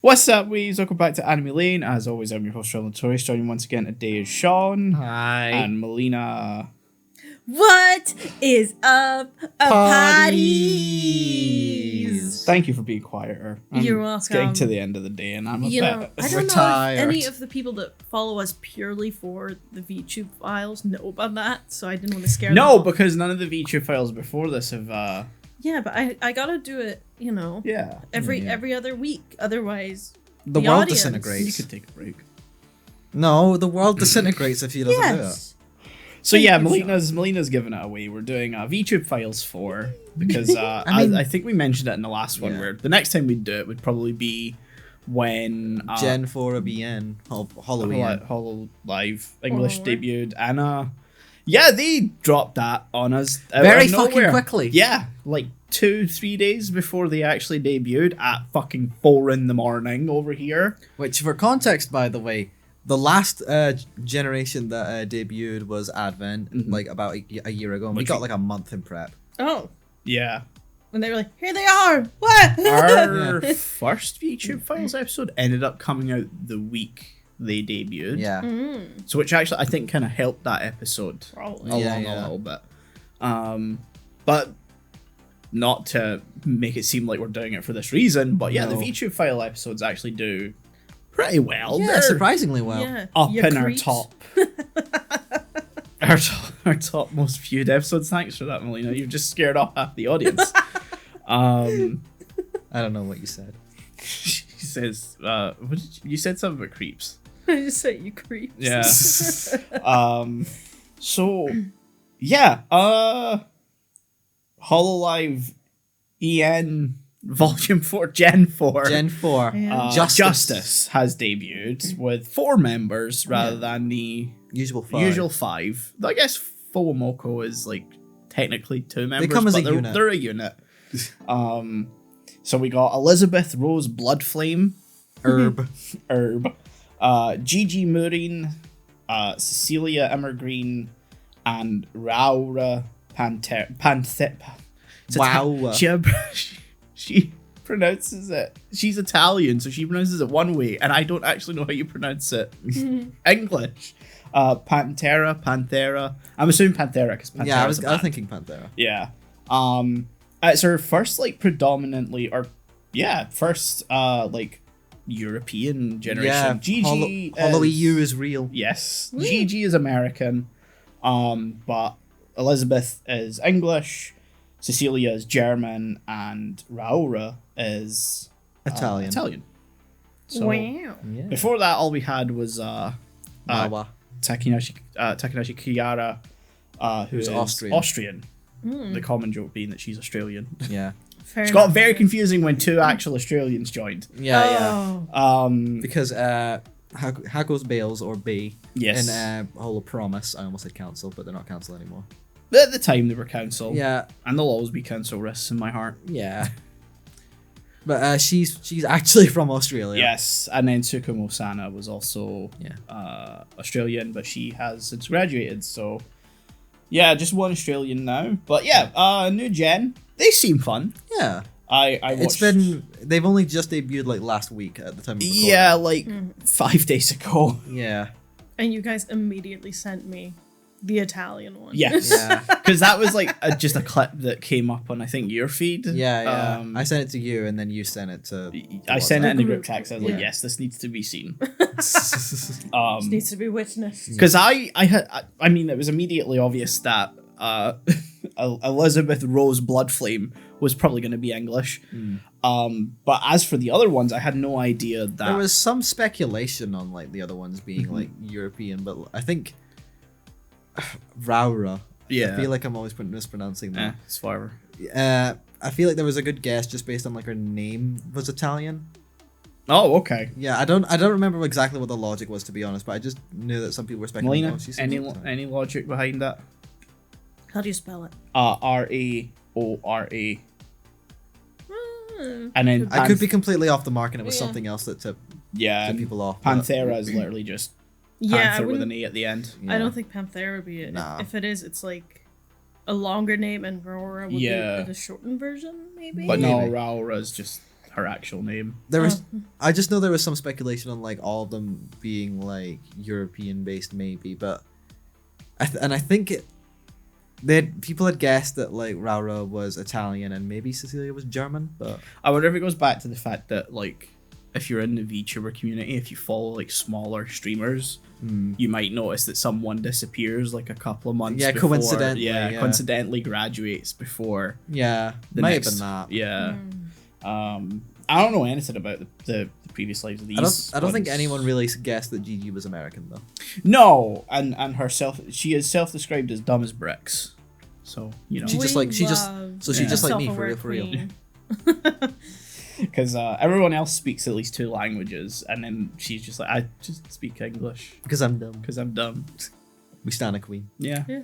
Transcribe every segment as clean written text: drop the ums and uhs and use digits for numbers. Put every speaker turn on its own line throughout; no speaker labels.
What's up, wees? Welcome back to Anime Lane. As always, I'm your host, Notorious. Joining once again today is Shaun.
Hi.
And Melina.
What is up,
Parties?
Thank you for being quieter.
You're
It's getting
welcome.
to the end of the day and I'm a
You
bit
know, I don't
retired.
know if any of the people that follow us purely for the Vtube files know about that, so I didn't want to scare them.
No,
off.
because none of the Vtuber files before this have,
Yeah, but I gotta do it, you know,
yeah.
every other week. Otherwise,
The world
audience-
You
disintegrates.
could take a break.
No, the world disintegrates if he doesn't do it.
Yes.
So
Thank
yeah,
you,
Melina's giving it away. We're doing Vtube Files 4 because
I
think we mentioned it in the last one
Yeah.
where the next time we do it would probably be when
Gen 4 a BN. HoloLive.
HoloLive English
Oh.
debuted, and yeah, they dropped that on us out
Very
of
fucking
nowhere.
quickly.
Yeah, like 2-3 days before they actually debuted at fucking 4 in the morning over here.
Which, for context, by the way, the last generation that debuted was Advent, like about a year ago. And we
Which
got
we-
like a month in prep.
Oh,
Yeah,
and they were like, "Here they are!" What?
our first Vtube Files episode ended up coming out the week they debuted.
Yeah.
So which actually I think kind of helped that episode
Probably.
along
Yeah,
a
yeah.
little bit. But not to make it seem like we're doing it for this reason, but yeah,
No.
the Vtube file episodes actually do pretty well.
Yeah,
They're
surprisingly well.
Yeah.
up
You
in our
creeps.
top our top most viewed episodes. Thanks for that, Melina. You've just scared off half the audience.
I don't know what you said.
She says, what did you said something about creeps.
I just said you creeps.
Yeah. So yeah, HoloLive EN Volume 4 Gen 4
Gen 4.
Yeah.
Justice has debuted with 4 members rather than the
Usual 5.
usual 5. I guess Fowamoko is like technically 2 members.
come as
but
a
they're,
unit.
They're a unit. So we got Elizabeth Rose Bloodflame,
Herb.
Gigi Murin, Cecilia Emmergreen, and Raura Panther.
Wow.
She pronounces it. She's Italian, so she pronounces it one way, and I don't actually know how you pronounce it. English. Panthera. I'm assuming Panthera because Panthera.
Yeah, I was thinking Panthera.
Yeah. It's her first like predominantly first like European generation.
Yeah,
Gigi
Holo
is-
EU is real.
Yes. Gigi is American. But Elizabeth is English, Cecilia is German, and Raura is
Italian.
So
Wow.
Yeah.
before that all we had was
Wawa.
Takenashi Kiara, who's
Who's Austrian.
Austrian. The common joke being that she's Australian.
Yeah.
Fair
It got
enough.
very confusing when 2 actual Australians joined.
Yeah,
Oh.
Because Hago's Bales or B
Yes.
and Holo Promise, I almost said council, but they're not council anymore.
At the time they were council.
Yeah,
And there'll always be council risks in my heart.
yeah. But she's actually from Australia.
Yes. And then Tsukumo Sana was also
Yeah.
Australian, but she has since graduated, so yeah, just one Australian now. But yeah, new gen. They seem fun.
Yeah.
I watched,
They've only just debuted like last week at the time of recording.
yeah, like 5 days ago.
Yeah.
And you guys immediately sent me the Italian one.
Yes.
Yeah.
Because that was like just a clip that came up on I think your feed.
Yeah. I sent it to you and then you sent it to
I sent it in the
Group.
group text. I was like,
Yeah.
yes, this needs to be seen.
This needs to be witnessed.
Because I mean, it was immediately obvious that Elizabeth Rose Bloodflame was probably going to be English. But as for the other ones, I had no idea that.
There was some speculation on like the other ones being like European, but I think Raura.
Yeah.
I feel like I'm always mispronouncing that.
it's whatever.
I feel like there was a good guess just based on like her name was Italian.
Oh, okay.
Yeah, I don't remember exactly what the logic was, to be honest, but I just knew that some people were speculating.
Melina,
Oh, she's
any logic behind that?
How do you spell it?
Raora. And then
I could be completely off the mark, and it was
Yeah.
something else that tipped
and
people off. but-
Panthera is literally just
Yeah, I
Panther with
wouldn't.
an E at the end.
Yeah.
I don't think Panthera would be it.
Nah.
If it is, it's like a longer name, and Aurora would
Yeah.
be the shortened version, maybe.
But no,
Maybe.
Raura is just her actual name.
There was, I just know there was some speculation on like all of them being like European based, maybe, but I think people had guessed that like Raura was Italian and maybe Cecilia was German, but
I wonder if it goes back to the fact that like if you're in the VTuber community, if you follow like smaller streamers, you might notice that someone disappears like a couple of months.
Yeah,
before,
coincidentally.
Coincidentally graduates before.
Yeah,
The
might
next-
have been that.
Yeah. I don't know anything about the previous lives of these.
I don't think
ones.
anyone really guessed that Gigi was American though.
No, and herself, she is self-described as dumb as bricks. So you know,
She just like she's just like me for real.
Queen.
because everyone else speaks at least 2 languages, and then she's just like, I just speak English
Because I'm dumb.
because I'm dumb.
We stand a queen.
Yeah,
Yeah,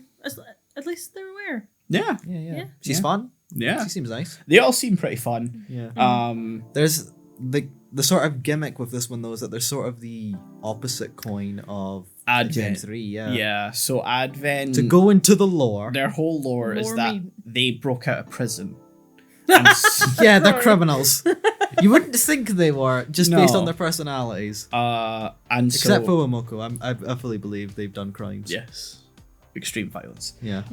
at least they're aware.
yeah,
Yeah.
She's
Yeah.
fun.
yeah.
She seems nice.
They all seem pretty fun.
Yeah. There's the sort of gimmick with this one though is that there's sort of the opposite coin of Gen
Advent.
3. Yeah.
Yeah. So Advent,
To go into the lore.
their whole lore is
Lore
that
me.
they broke out of prison. And
Yeah, they're criminals. You wouldn't think they were just based
No.
on their personalities.
and
Except
so
for Womoko, I fully believe they've done crimes.
yes, extreme violence.
Yeah.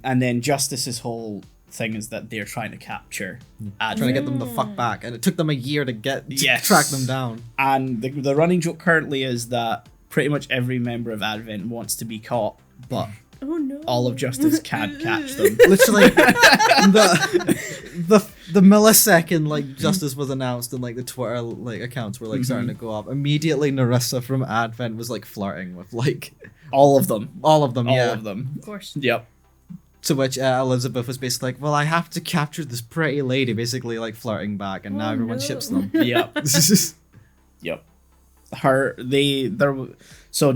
And then Justice's whole thing is that they're trying to capture Advent.
Trying to get them the fuck back, and it took them a year to
Yes.
track them down.
And the running joke currently is that pretty much every member of Advent wants to be caught, but
Oh no!
all of Justice can't catch them.
Literally, the millisecond like Justice was announced and like the Twitter like accounts were like starting to go up. Immediately, Narissa from Advent was like flirting with like
All of them.
all of them.
All
Yeah.
of them.
Of course.
Yep.
To which Elizabeth was basically like, "Well, I have to capture this pretty lady," basically like flirting back, and now
Oh,
everyone
no.
ships them.
Yep. Yep. So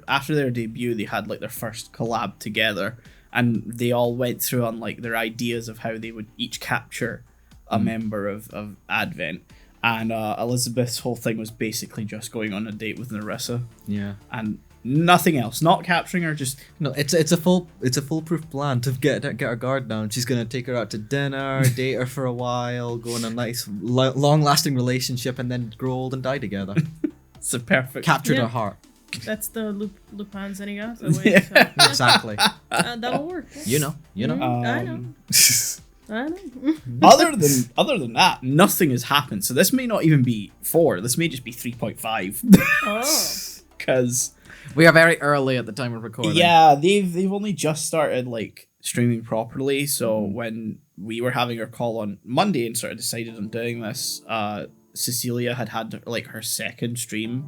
after their debut, they had like their first collab together, and they all went through on like their ideas of how they would each capture a member of Advent. And Elizabeth's whole thing was basically just going on a date with Narissa
Yeah.
and nothing else. Not capturing her, just
No, it's a foolproof plan to get her guard down. She's gonna take her out to dinner, date her for a while, go in a nice long-lasting relationship, and then grow old and die together.
it's a perfect.
Captured
Yeah.
her heart.
That's the Lupin Zenigata way.
Yeah.
So,
Exactly.
that'll work.
You know.
I know. I know.
Other than that, nothing has happened. So this may not even be 4. This may just be 3.5.
Oh.
Because
We are very early at the time of recording.
yeah, they've only just started like streaming properly. So when we were having our call on Monday and sort of decided on doing this, Cecilia had like her second stream.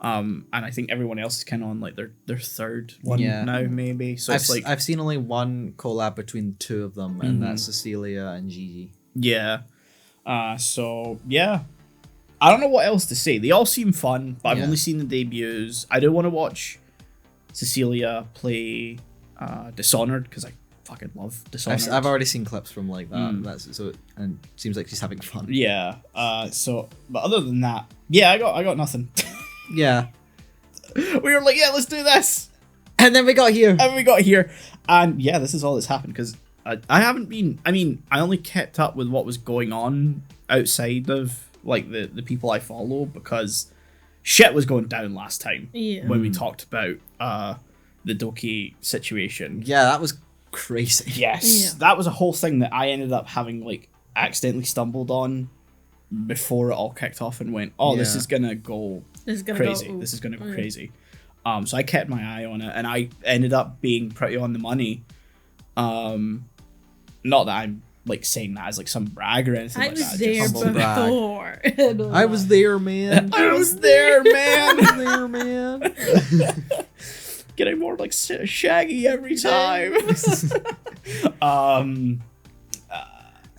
And I think everyone else is kind of on like their third one
Yeah.
now, maybe. So
I've,
it's like
I've seen only one collab between the two of them, and that's Cecilia and Gigi.
yeah. So yeah. I don't know what else to say. They all seem fun, but I've
Yeah.
only seen the debuts. I do want to watch Cecilia play Dishonored because I fucking love Dishonored.
I've already seen clips from like that. That's so, and it seems like she's having fun.
Yeah. But other than that, yeah, I got nothing.
Yeah.
We were like, yeah, let's do this,
And then we got here.
and we got here, and yeah, this is all that's happened because I haven't been. I mean, I only kept up with what was going on outside of like the people I follow because shit was going down last time
Yeah.
when we talked about the Doki situation.
Yeah, that was crazy.
Yes,
Yeah.
that was a whole thing that I ended up having like accidentally stumbled on before it all kicked off and went, oh, this
Yeah.
is gonna go
This is gonna
crazy.
go.
This is gonna go
Okay.
crazy. So I kept my eye on it, and I ended up being pretty on the money. Not that I'm like saying that as like some brag or anything
I
like
was
that.
there
just-
humble brag.
before.
I was there, man.
I was there, man.
I was there, man.
Getting more like shaggy every time.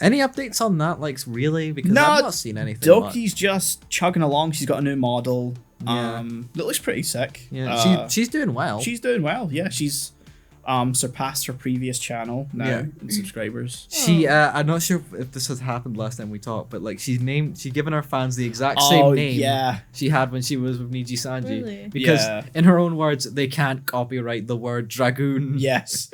Any updates on that? Like, really? Because
No,
I've not seen anything.
Doki's just chugging along. She's got a new model.
Yeah.
That looks pretty sick.
Yeah, she's doing well.
She's doing well. Yeah, she's surpassed her previous channel now
Yeah.
in subscribers.
She, I'm not sure if this has happened last time we talked, but like she's given her fans the exact same name
yeah.
she had when she was with Niji Sanji.
Really?
Because
Yeah.
in her own words, they can't copyright the word dragoon.
Yes.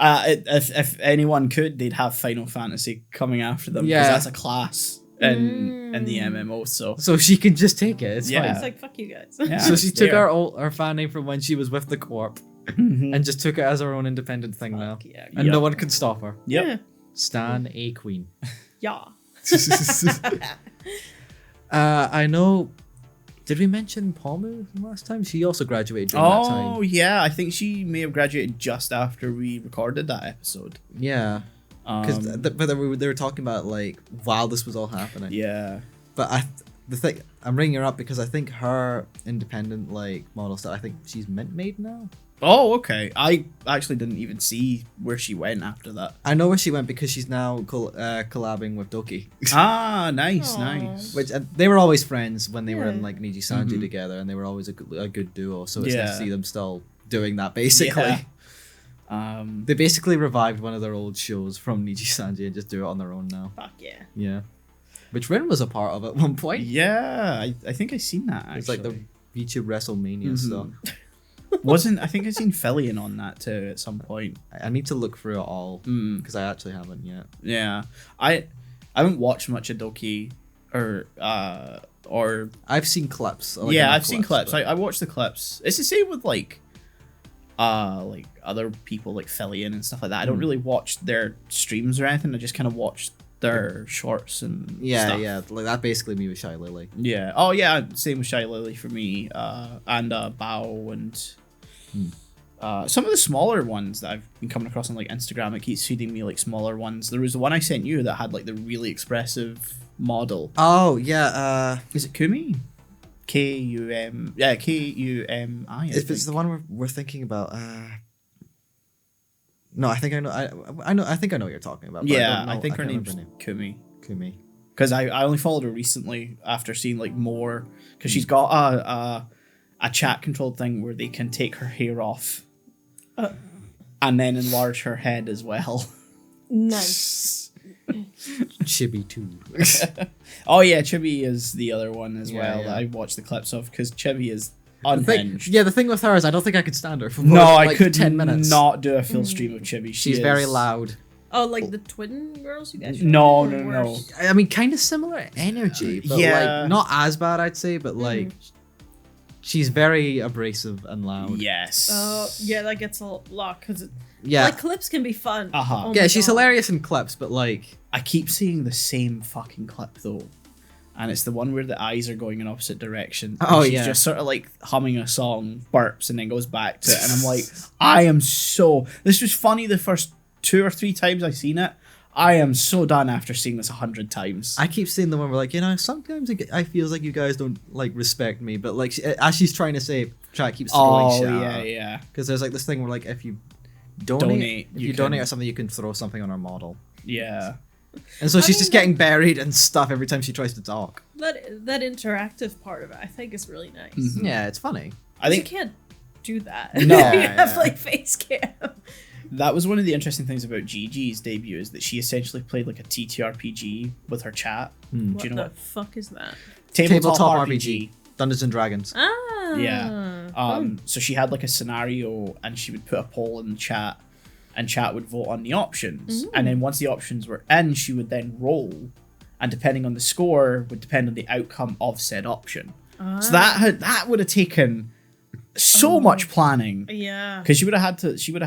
If anyone could, they'd have Final Fantasy coming after them.
Yeah.
Because that's a class in the MMO.
So she can just take it. It's
Yeah.
fine.
It's like, fuck you guys.
Yeah,
So she took
there.
our fan name from when she was with the Corp
Mhm.
and just took it as her own independent thing now.
Fuck yeah.
And
Yep.
no one can stop her.
Yep.
Stan a queen.
Yeah.
I know. Did we mention Palmu last time? She also graduated during that time.
Oh yeah, I think she may have graduated just after we recorded that episode.
Yeah. Because
Um,
they were talking about like while this was all happening.
yeah.
But the thing I'm ringing her up because I think her independent like model stuff. I think she's mint made now.
Oh, okay. I actually didn't even see where she went after that.
I know where she went because she's now collabing with Doki.
Ah, nice,
Aw.
nice.
Which they were always friends when they were in
Yeah.
like Niji Sanji
Mhm.
together, and they were always a good duo. So it's nice
Yeah.
to see them still doing that. Basically,
Yeah.
they basically revived one of their old shows from Niji Sanji and just do it on their own now.
Fuck yeah.
Yeah, which Rin was a part of at one point.
Yeah, I think I seen that actually.
It's like the VTube WrestleMania
Mhm.
stuff.
I think I seen Fillion on that too at some point.
I need to look through it all
Mm.
because I actually haven't yet.
Yeah. I haven't watched much of Doki or
I've seen clips. like
yeah,
enough
I've seen clips.
but-
I watched the clips. It's the same with like other people like Fillion and stuff like that. I don't really watch their streams or anything. I just kind of watch their shorts and
yeah,
stuff.
yeah, like that basically me with Shy Lily.
Yeah. Oh yeah, same with Shy Lily for me. And Bao and some of the smaller ones that I've been coming across on like Instagram. It keeps feeding me like smaller ones. There was the one I sent you that had like the really expressive model.
Oh yeah,
Is it Kumi? K-U-M. Yeah, K-U-M-I. I
if it's
think.
the one we're thinking about, no, I think I know. I know. I think I know what you're talking about. But
Yeah,
don't know-
I think her
can't
name's
remember her
Kumi.
name. Kumi.
Because I only followed her recently after seeing like more. Because she's got a chat controlled thing where they can take her hair off and then enlarge her head as well.
Nice.
Chibi too.
Oh yeah, Chibi is the other one as
Yeah,
well
yeah.
that I watched the clips of because Chibi is
The thing,
unhinged.
yeah, the thing with her is I don't think I could stand her for more
No,
than,
I
like,
could
10 minutes.
not do a full stream of Chibi.
She's very loud.
Oh, like the twin girls you guys?
No,
showed?
no,
Or
no.
worse?
I mean, kind of similar energy, but
Yeah.
like not as bad, I'd say. But like, she's very abrasive and loud.
Yes.
Yeah, that gets a lot because
Yeah,
like clips can be fun.
Uh-huh.
Oh
yeah,
my
she's
God.
hilarious in clips, but like,
I keep seeing the same fucking clip though. And it's the one where the eyes are going in opposite direction. And
Oh,
she's
yeah.
just sort of like humming a song, burps, and then goes back to it. And I'm like, I am so. This was funny the first 2 or 3 times I seen it. I am so done after seeing this 100 times.
I keep seeing the one where like, sometimes I feel like you guys don't like respect me, but like as she's trying to say, try keeps throwing
Oh
shit.
yeah, yeah.
Because there's like this thing where like if you donate, if
you
you donate
can-
or something, you can throw something on our model.
Yeah.
And so
I
she's
mean,
just getting buried and stuff every time she tries to talk.
That interactive part of it, I think, is really nice.
Mhm.
Yeah, it's funny.
I think
you can't do that.
No.
you have
Yeah.
like face cam.
that was one of the interesting things about Gigi's debut is that she essentially played like a TTRPG with her chat.
Hmm.
What
you know
the
what?
fuck is that?
Tabletop RPG. Dungeons and Dragons.
Ah.
Yeah. So she had like a scenario and she would put a poll in the chat and chat would vote on the options. And then once the options were in, she would then roll. And depending on the score would depend on the outcome of said option. So that would have taken so much planning.
Yeah.
Because she would have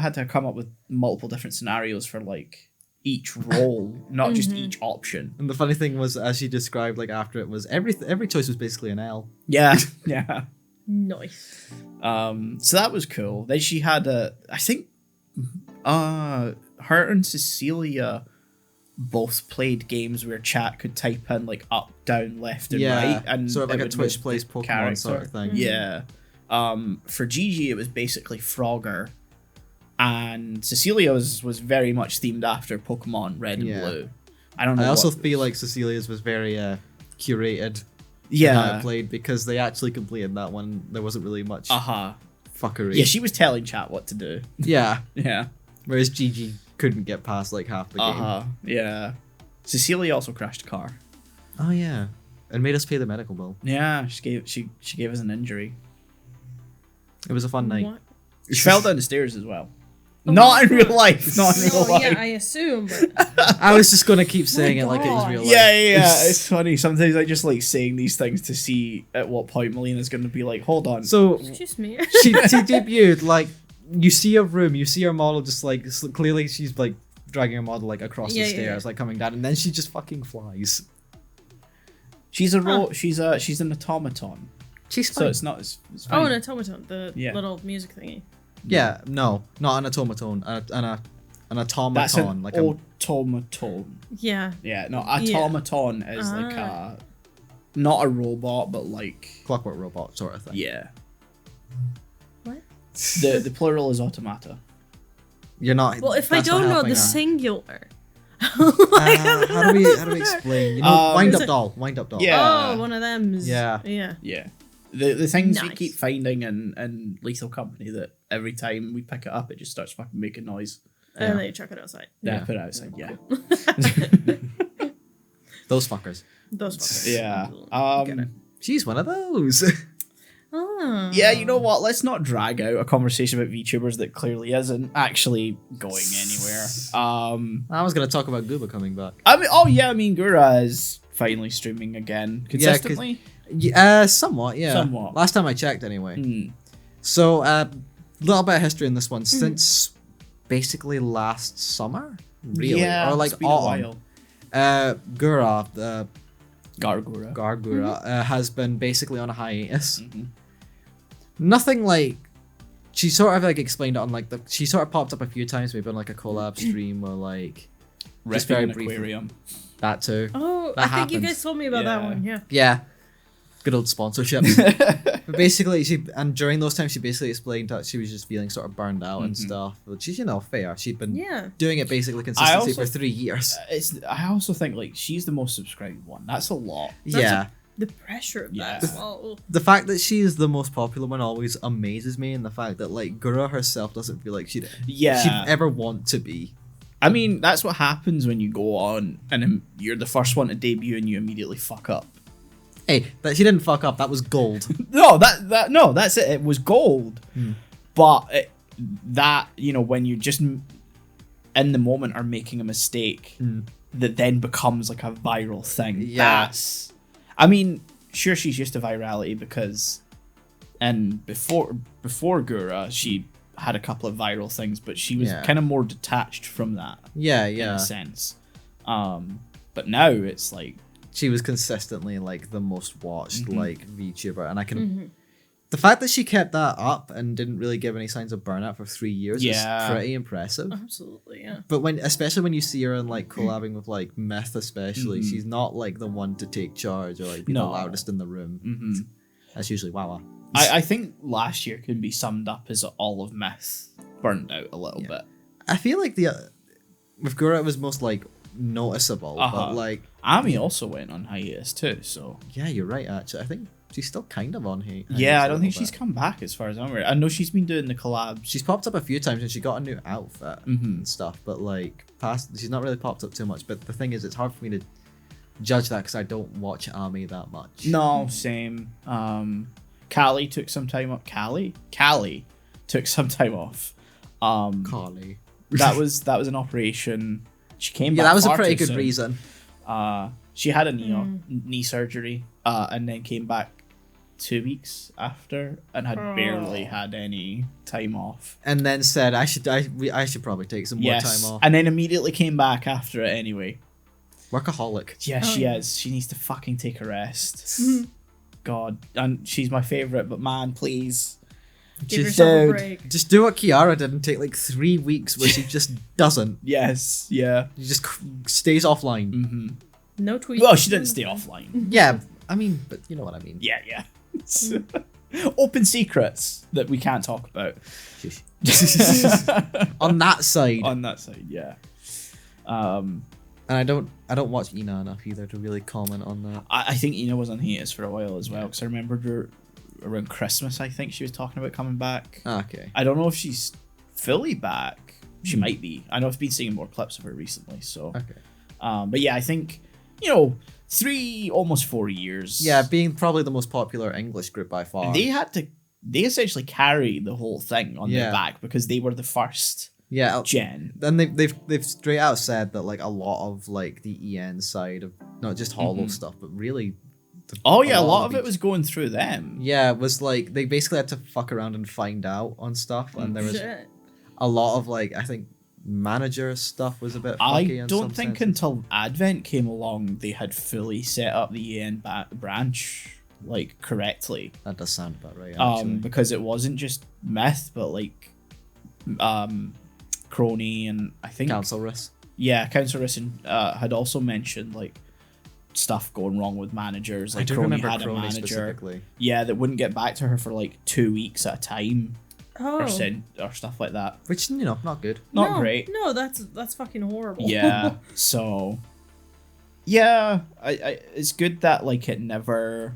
had to come up with multiple different scenarios for like each roll, not just each option.
And the funny thing was, as she described, like after it was every choice was basically an L.
Yeah, yeah.
Nice.
So that was cool. Then she had I think her and Cecilia both played games where chat could type in like up, down, left, and right, and
sort of like
it
a
would
Twitch
move
plays
the
Pokemon sort of thing.
Yeah. For Gigi, it was basically Frogger, and Cecilia was very much themed after Pokemon Red and
Yeah.
Blue. I don't know.
I also
what-
feel like Cecilia's was very curated. How
yeah.
it played because they actually completed that one. There wasn't really much
Uh-huh.
fuckery.
Yeah, she was telling chat what to do.
Yeah.
Yeah.
Whereas Gigi couldn't get past like half the game.
Uh-huh. Yeah. Cecilia also crashed a car.
Oh yeah, and made us pay the medical bill.
Yeah, she gave us an injury.
It was a fun night.
What?
She fell down the stairs as well. Not in real life. Not in real
No,
life.
yeah, I assume. But
I was just gonna keep saying it like it was
God.
real life.
Yeah. It's funny. Sometimes I just like saying these things to see at what point Melina's going to be like, hold on.
So
excuse me.
she debuted, like, you see a room, you see her model just like clearly she's like dragging her model like across the stairs, like coming down, and then she just fucking flies.
She's she's an automaton.
She's
So
fine.
it's not. It's
Oh,
fine.
an automaton, the little music thingy.
Yeah, no, not an automaton, an automaton,
That's an
like
automaton.
Yeah.
Yeah, no, automaton is like a not a robot, but like
clockwork robot sort of thing.
yeah.
What?
The plural is automata.
You're not.
Well, if I
that's not
don't know
helping
the
her.
singular.
How do we explain? You know, wind
Is
up
it-
doll, wind up doll.
Yeah.
Oh, one of them.
Yeah.
Yeah.
Yeah. The things we
Nice.
keep finding in Lethal Company that every time we pick it up, it just starts fucking making noise.
And then you chuck it outside.
Yeah,
Yeah.
put it outside. Yeah.
Those fuckers.
Those fuckers.
Yeah.
Get it.
She's one of those.
Oh.
Yeah, you know what? Let's not drag out a conversation about VTubers that clearly isn't actually going anywhere.
I was gonna talk about Gooba coming back.
I mean, Gura is finally streaming again consistently.
Somewhat, yeah.
Somewhat.
Last time I checked, anyway.
Hmm.
So, little bit of history in this one. Since basically last summer, really,
Yeah,
or like
it's been
autumn. Gura,
Gargura.
Gargura, has been basically on a hiatus.
Mhm.
Nothing like. She sort of like explained it on like she sort of popped up a few times, maybe on like a collab stream or like just
Ripping
very
an
briefly.
aquarium.
That too.
Oh,
That
I think you
happens.
guys told me about that
Yeah.
one. Yeah.
Yeah. Good old sponsorship. But basically, during those times, she basically explained that she was just feeling sort of burned out and
Mhm.
stuff. Which is, fair. She'd been
Yeah.
doing it basically consistently
also-
for 3 years.
I also think like she's the most subscribed one. That's a lot.
Yeah.
The pressure of
Yeah.
that as well.
The fact that she is the most popular one always amazes me, and the fact that like Gura herself doesn't feel like she'd ever want to be.
I mean, that's what happens when you go on and you're the first one to debut and you immediately fuck up.
Hey, that she didn't fuck up. That was gold.
No, that's it. It was gold.
Hmm.
But when you just in the moment are making a mistake that then becomes like a viral thing.
Yeah.
I mean, sure, she's used to virality because, and before Gura, she had a couple of viral things, but she was
Yeah.
kind of more detached from that
Yeah,
in
yeah.
a sense. But now it's like,
She was consistently like the most watched like VTuber, and I can.
Mm-hmm.
The fact that she kept that up and didn't really give any signs of burnout for 3 years
Yeah.
is pretty impressive.
Absolutely. Yeah.
But especially when you see her in like collabing with like Myth, especially, she's not like the one to take charge or like be the
No.
loudest in the room. That's usually Wawa.
I think last year can be summed up as all of Myth burnt out a little bit.
I feel like with Gura it was most like noticeable,
Uh-huh.
but like
Ami also went on hiatus too, so
yeah, you're right. Actually, I think she's still kind of on hate.
yeah, I don't think she's come back as far as I'm aware. I know she's been doing the collabs.
She's popped up a few times and she got a new outfit and stuff, but like she's not really popped up too much. But the thing is, it's hard for me to judge that because I don't watch Ami that much.
No, same. Callie took some time off. Callie took some time off.
Carly.
That was an operation. She came back.
Yeah, that was a
far
pretty
too
good
soon.
reason.
She had a knee surgery, and then came back 2 weeks after, and had barely had any time off.
And then said, I should probably take some more time off.
And then immediately came back after it anyway.
Workaholic.
Yeah,
Oh,
she
yeah.
is. She needs to fucking take a rest. God, and she's my favorite, but man, please.
Give
Just
yourself a
dude.
break.
Just do what Kiara did and take like 3 weeks where she just doesn't.
Yes, yeah.
She just stays offline.
No tweets.
Well, she didn't stay offline.
Yeah, I mean, but you know what I mean.
Yeah, yeah. Open secrets that we can't talk about.
On that side.
On that side, yeah.
And I don't watch Ina enough either to really comment on that.
I think Ina was on hiatus for a while as well, because I remembered her around Christmas, I think she was talking about coming back.
Okay.
I don't know if she's fully back. She might be. I know I've been seeing more clips of her recently, so.
Okay.
But yeah, I think, almost 4 years.
Yeah, being probably the most popular English group by far.
They essentially carry the whole thing on
Yeah.
their back because they were the first
Yeah,
Jen.
then they've straight out said that like a lot of like the EN side of not just Holo stuff, but really.
Oh yeah, a lot of it was going through them.
Yeah, it was like they basically had to fuck around and find out on stuff, and there was
Shit.
a lot of like I think manager stuff was a bit. Fucky
I
in
don't
some
think
senses.
until Advent came along they had fully set up the EN branch like correctly.
That does sound about right. Actually.
Because it wasn't just Myth, but like Crony and I think
Council Risk.
yeah, Council Risson had also mentioned like stuff going wrong with managers. Like
I do
Crony
remember
had a
Crony
manager,
specifically.
yeah, that wouldn't get back to her for like 2 weeks at a time
Oh.
or stuff like that.
Which not good.
Not
No,
great.
No, that's fucking horrible.
Yeah. So yeah, I it's good that like it never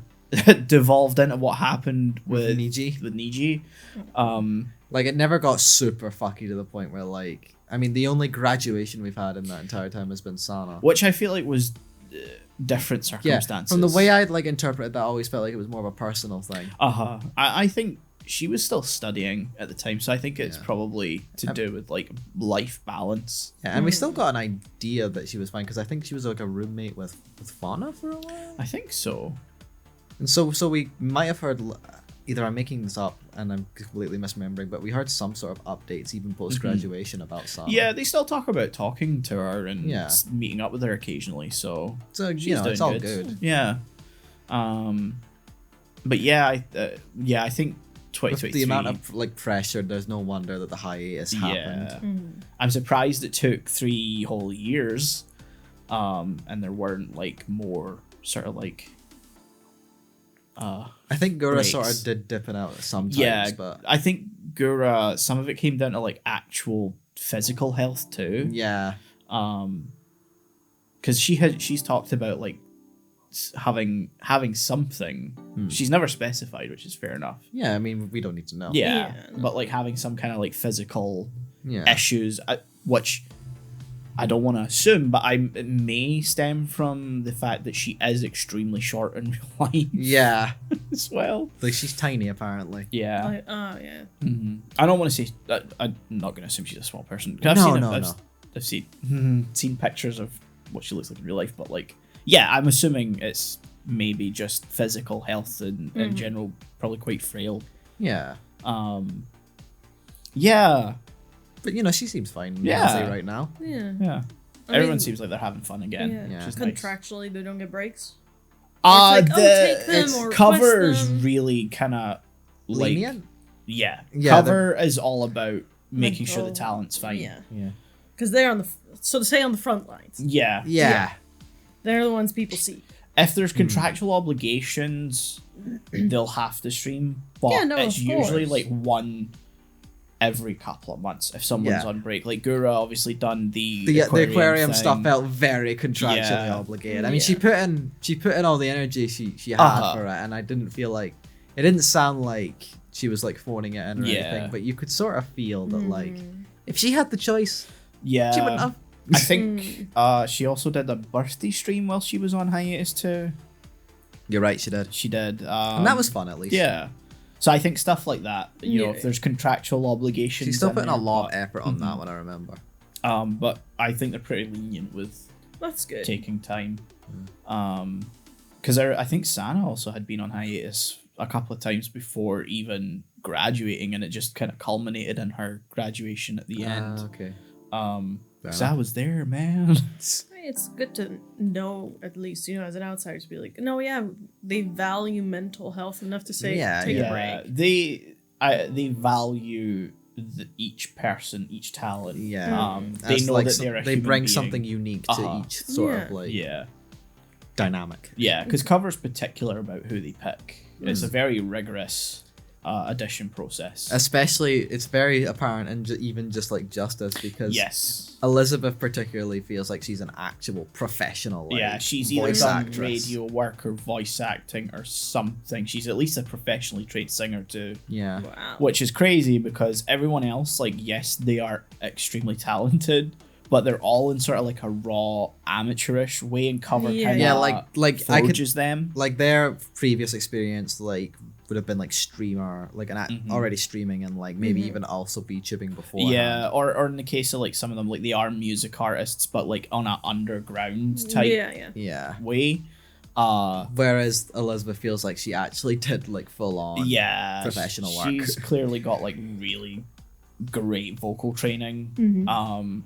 devolved into what happened with
Niji.
with Niji.
Like it never got super fucky to the point where like I mean the only graduation we've had in that entire time has been Sana.
Which I feel like was different
Yeah,
circumstances.
from the way I'd like interpreted that, I always felt like it was more of a personal thing.
I think she was still studying at the time, so I think it's
Yeah.
probably to do with like life balance.
Yeah, and we still got an idea that she was fine because I think she was like a roommate with Fauna for a while.
I think so.
And so we might have heard either I'm making this up and I'm completely misremembering, but we heard some sort of updates even post graduation about Sana.
Yeah, they still talk about talking to her and
Yeah.
meeting up with her occasionally. So
So
she's
you know,
doing
it's all good.
Yeah. But yeah, I think
With
2023.
the amount of like pressure, there's no wonder that the hiatus happened.
I'm surprised it took 3 whole years, and there weren't like more sort of like.
I think Gura
breaks.
sort of did dip it out sometimes,
Yeah,
but
I think Gura, some of it came down to like actual physical health too.
yeah,
Because she's talked about like having something. She's never specified, which is fair enough.
yeah. I mean, we don't need to know.
Yeah,
Yeah,
but like having some kind of like physical
yeah.
issues, which I don't want to assume, but it may stem from the fact that she is extremely short in real life
Yeah,
as well.
like she's tiny apparently.
Yeah.
Like, oh yeah.
I don't want to say. I'm not going to assume she's a small person. 'Cause I've seen pictures of what she looks like in real life, but like, yeah, I'm assuming it's maybe just physical health and in general, probably quite frail.
Yeah,
Yeah,
but you know, she seems fine.
Yeah.
Honestly, right now.
Yeah.
yeah.
I
Everyone
mean,
seems like they're having fun again.
Yeah.
Yeah.
Which is nice.
Contractually, they don't get breaks.
Uh,
It's like, take them or
cover's
request them.
really kind of like
Lenient.
yeah.
Yeah,
Cover is all about making sure the
Mental-
talent's fine.
Yeah.
Yeah.
Because they're on the, so to say, on the front lines.
Yeah.
Yeah.
They're the ones people see.
If there's contractual obligations, they'll have to stream. But
Yeah, no,
it's
of
usually
course.
like one every couple of months if someone's
Yeah.
on break. Like Gura obviously done
The aquarium stuff
thing.
felt very contractually
Yeah.
obligated. I mean,
Yeah.
she put in all the energy she had
Uh-huh.
for it, and I didn't feel like it didn't sound like she was like phoning it in or
Yeah.
anything. But you could sort of feel that like if she had the choice,
Yeah.
she wouldn't have.
I think she also did a birthday stream while she was on hiatus too.
You're right, she did,
She did.
and that was fun at least.
Yeah. So I think stuff like that, you know,
Yeah.
if there's contractual obligations.
She's still
in
putting a
there,
lot of
but-
effort on that one. I remember.
But I think they're pretty lenient with
That's good.
taking time. Because I think Sana also had been on hiatus a couple of times before even graduating, and it just kind of culminated in her graduation at the end.
Okay.
Because I was there, man.
It's good to know, at least, you know, as an outsider, to be like, no, yeah, they value mental health enough to say,
Yeah,
take
yeah,
a break.
they value each person, each talent.
Yeah.
They
That's
know
like
that they're a
they
human
bring
being.
something unique to
Uh-huh.
each sort of
Yeah.
like
Yeah,
dynamic.
yeah. Because Cover's particular about who they pick. It's a very rigorous audition process.
Especially, it's very apparent in even just like Justice because
Yes.
Elizabeth particularly feels like she's an actual professional. Like,
Yeah, she's either
voice
done
actress.
radio work or voice acting or something. She's at least a professionally trained singer too.
Yeah.
Wow.
Which is crazy because everyone else, like, yes, they are extremely talented, but they're all in sort of like a raw amateurish way, and Cover
Yeah.
kind of
Yeah, like I could
forges them.
like their previous experience, like would have been like streamer, like already streaming and like maybe even also VTubing before.
Yeah, or in the case of like some of them, like they are music artists, but like on an underground type
Yeah.
way.
Whereas Elizabeth feels like she actually did like full on professional work.
She's clearly got like really great vocal training.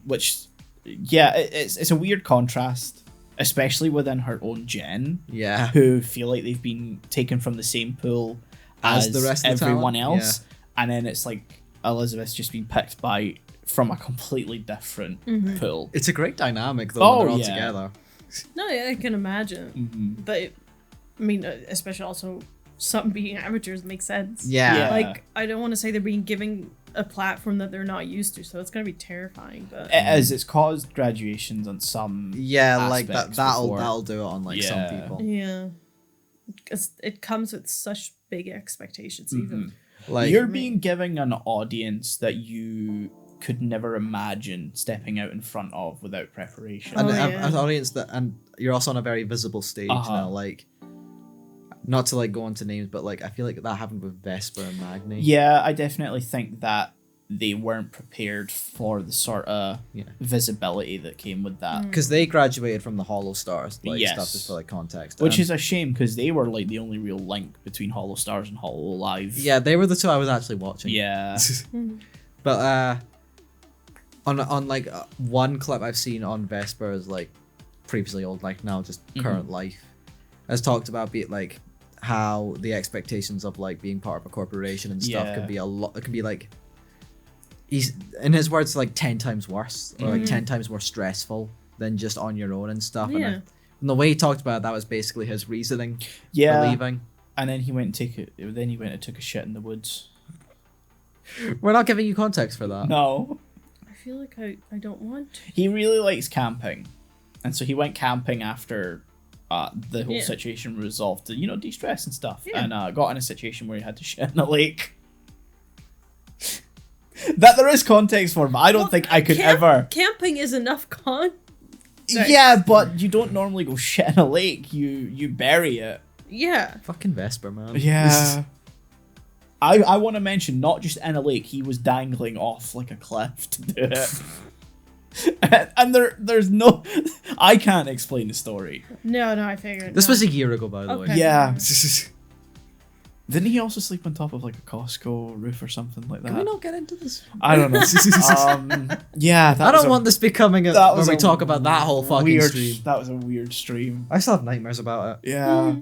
Which it's a weird contrast, especially within her own gen.
Yeah.
Who feel like they've been taken from the same pool as
the rest of
everyone
talent.
else. And then it's like Elizabeth's just been picked from a completely different pool.
It's a great dynamic though when they're all together.
No, yeah, I can imagine. But I mean, especially also some being amateurs makes sense.
Yeah.
Like, I don't want to say they're being given a platform that they're not used to, so it's gonna be terrifying. But
it's caused graduations on some
like
aspects
that'll
before.
do it on like some people.
Yeah, because it comes with such big expectations. Even
Like
you're being given an audience that you could never imagine stepping out in front of without preparation.
and an audience and you're also on a very visible stage now. Like, not to like go into names, but like I feel like that happened with Vesper and Magni.
Yeah, I definitely think that they weren't prepared for the sort of visibility that came with that.
Because they graduated from the Holo Stars, like
Yes.
stuff just for like context.
Which is a shame because they were like the only real link between Holo Stars and HoloLive.
Yeah, they were the two I was actually watching.
Yeah.
But on like one clip I've seen on Vesper is like previously old, like now just current life, has talked about like how the expectations of like being part of a corporation and stuff can be a lot. It can be like, he's in his words like 10 times worse or like 10 times more stressful than just on your own and stuff. And the way he talked about it, that was basically his reasoning for leaving.
And then he went and took a shit in the woods.
We're not giving you context for that.
No.
I feel like I don't want to.
He really likes camping. And so he went camping after the whole situation resolved to, de-stress and stuff. And got in a situation where he had to shit in a lake. That there is context for, but I don't think I could ever.
Camping is enough
Yeah, but you don't normally go shit in a lake. You bury it.
Yeah.
Fucking Vesper, man.
Yeah. I want to mention, not just in a lake, he was dangling off like a cliff to do it. and there's no... I can't explain the story.
No, I figured.
This was a year ago, by the way.
Yeah. Didn't he also sleep on top of like a Costco roof or something like that?
Can we not get into this?
I don't know. Yeah,
I don't want this becoming when we talk about that whole fucking
weird
stream.
That was a weird stream.
I still have nightmares about it.
Yeah.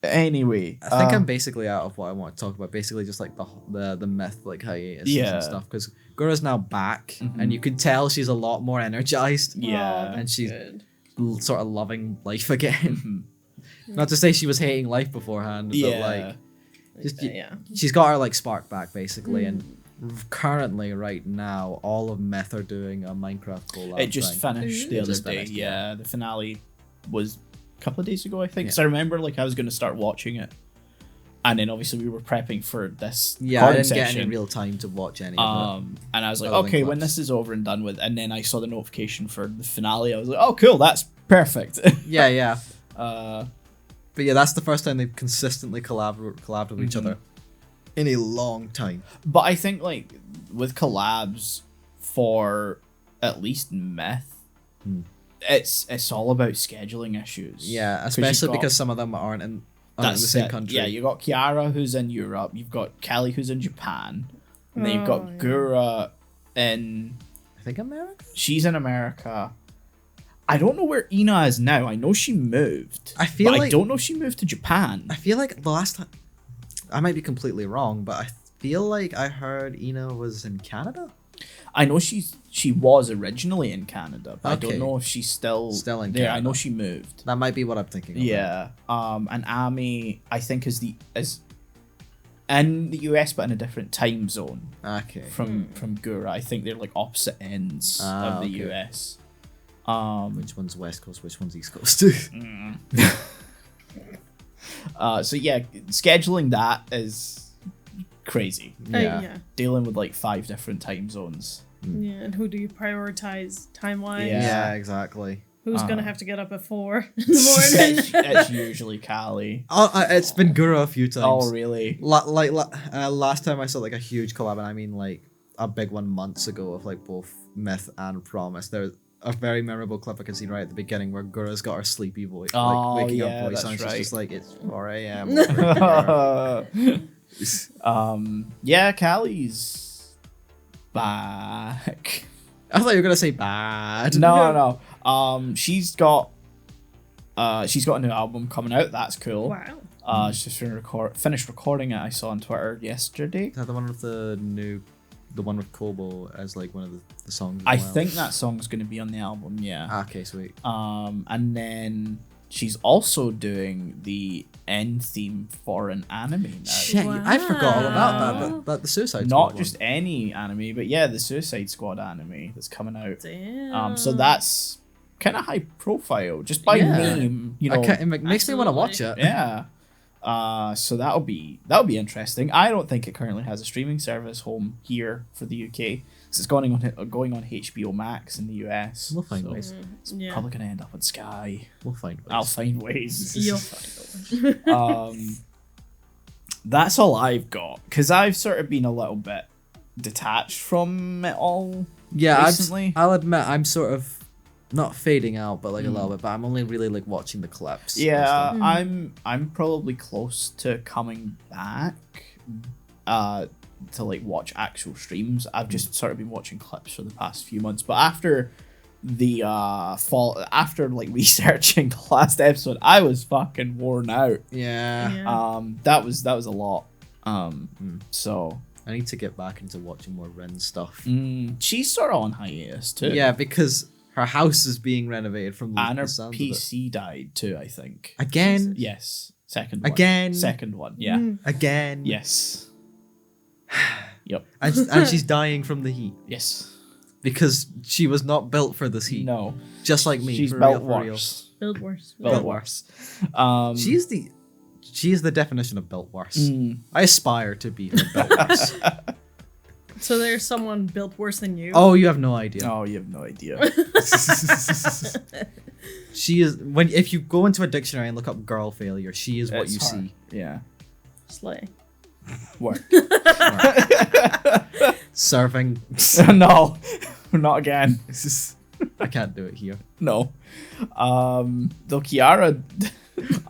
Anyway,
I think I'm basically out of what I want to talk about. Basically, just like the myth, like hiatus and stuff. Because Gura's now back, and you could tell she's a lot more energized.
Yeah,
and she's sort of loving life again. Not to say she was hating life beforehand, but like, she's got her like spark back basically. And currently, right now, all of Myth are doing a Minecraft collab.
It just finished the other day. Yeah, the finale was couple of days ago, I think. So I remember like I was going to start watching it, and then obviously we were prepping for this.
I didn't get any real time to watch any of it.
And I was like, okay, when this is over and done with, and then I saw the notification for the finale. I was like, oh, cool, that's perfect.
Yeah. But yeah, that's the first time they've consistently collabed with each other in a long time.
But I think like with collabs for at least Myth. It's all about scheduling issues.
Yeah, especially because some of them aren't in the same country.
Yeah, you got Kiara who's in Europe, you've got Kelly who's in Japan, and then you've got Gura in...
I think America?
She's in America. I don't know where Ina is now. I know she moved. I don't know if she moved to Japan.
I feel like the last time... I might be completely wrong, but I feel like I heard Ina was in Canada?
I know she was originally in Canada, but I don't know if she's still
in
there.
Canada.
I know she moved.
That might be what I'm thinking of.
Yeah. And Ami, I think, is in the US, but in a different time zone.
Okay.
From Gura. I think they're like opposite ends of the US.
Which one's West Coast? Which one's East Coast?
So yeah, scheduling that is crazy.
Yeah.
Dealing with like 5 different time zones.
Yeah, and who do you prioritize time-wise?
Yeah, exactly.
Who's gonna have to get up at 4 in the morning?
It's usually Callie.
It's been Guru a few times.
Oh, really?
Last time I saw like a huge collab, and I mean like a big one months ago of like both Myth and Promise. There's a very memorable clip I can see right at the beginning where Gura's got her sleepy voice,
Oh,
like waking
yeah,
up voice,
that's
and she's
right.
just like, it's 4 a.m.
Yeah, Callie's back.
I thought you were gonna say bad.
No. She's got a new album coming out. That's cool.
Wow.
She's finished recording it. I saw on Twitter yesterday.
Is that the one with the one with Kobo as like one of the songs?
I think that song's going to be on the album. Yeah.
Okay, sweet.
And then she's also doing the end theme for an anime now.
Shit, I forgot all about that. But the Suicide Squad
Not just any anime, but yeah, the Suicide Squad anime that's coming out.
Damn.
So that's kind of high profile, just by name. You know,
it makes me want to watch it.
yeah. So that'll be interesting. I don't think it currently has a streaming service home here for the UK. So it's going on HBO Max in the US.
We'll find ways.
It's probably gonna end up on Sky.
We'll find ways.
I'll find ways.
You'll find it.
That's all I've got because I've sort of been a little bit detached from it all.
Yeah,
recently.
I'll admit I'm sort of not fading out, but like a little bit. But I'm only really like watching the clips. and
Yeah,
stuff.
I'm probably close to coming back to like watch actual streams. I've just sort of been watching clips for the past few months, but after the after like researching the last episode, I was fucking worn out.
Yeah.
That was a lot. So
I need to get back into watching more Ren stuff.
she's sort of on hiatus too.
Yeah, because her house is being renovated from
and her
the sounds of it.
PC died too, I think.
Again.
Yes. Second one.
Again.
Second one. Yeah.
Again.
Yes. Yep.
And she's dying from the heat
Yes.
because she was not built for this heat.
No.
Just like me.
She's
for
built
real, for real.
worse.
Build worse.
Built worse.
She is the definition of built worse. I aspire to be her built worse.
So there's someone built worse than you.
Oh, you have no idea.
Oh, you have no idea.
She is if you go into a dictionary and look up girl failure, she is what
It's
you
hard.
see.
Yeah.
Slay.
Work.
Serving.
No. Not again.
I can't do it here.
No. Though Kiara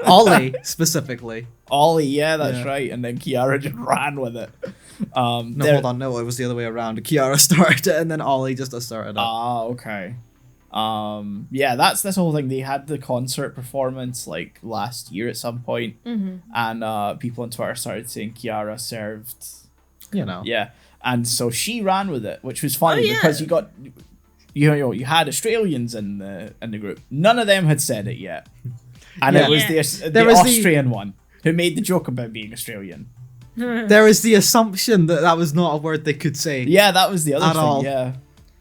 Ollie specifically.
Ollie, yeah, that's
Yeah.
right. And then Kiara just ran with it.
No, hold on. No, it was the other way around. Kiara started it, and then Ollie just started it.
Ah, okay. Yeah, that's this whole thing. They had the concert performance like last year at some point, and people on Twitter started saying Kiara served.
You know.
Yeah, and so she ran with it, which was funny
Oh, yeah.
because you had Australians in the group. None of them had said it yet, and
Yeah.
it was
Yeah.
the Austrian one who made the joke about being Australian.
There is the assumption that was not a word they could say.
Yeah, that was the other
At
thing.
all.
Yeah.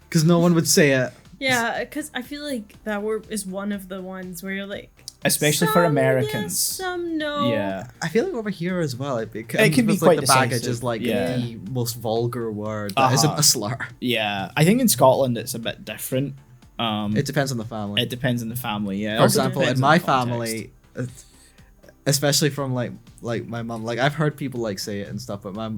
Because no one would say it.
Yeah, because I feel like that word is one of the ones where you're like,
Especially for
some
Americans.
yes, some no.
Yeah.
I feel like over here as well, it
It can be
like
quite
the baggage
decisive,
is like
yeah.
the most vulgar word that isn't a slur.
Yeah. I think in Scotland it's a bit different.
It depends on the family.
It depends on the family, yeah. It
For
also
example, in
depends on
my
the context.
family, especially from like my mom, like I've heard people like say it and stuff, but my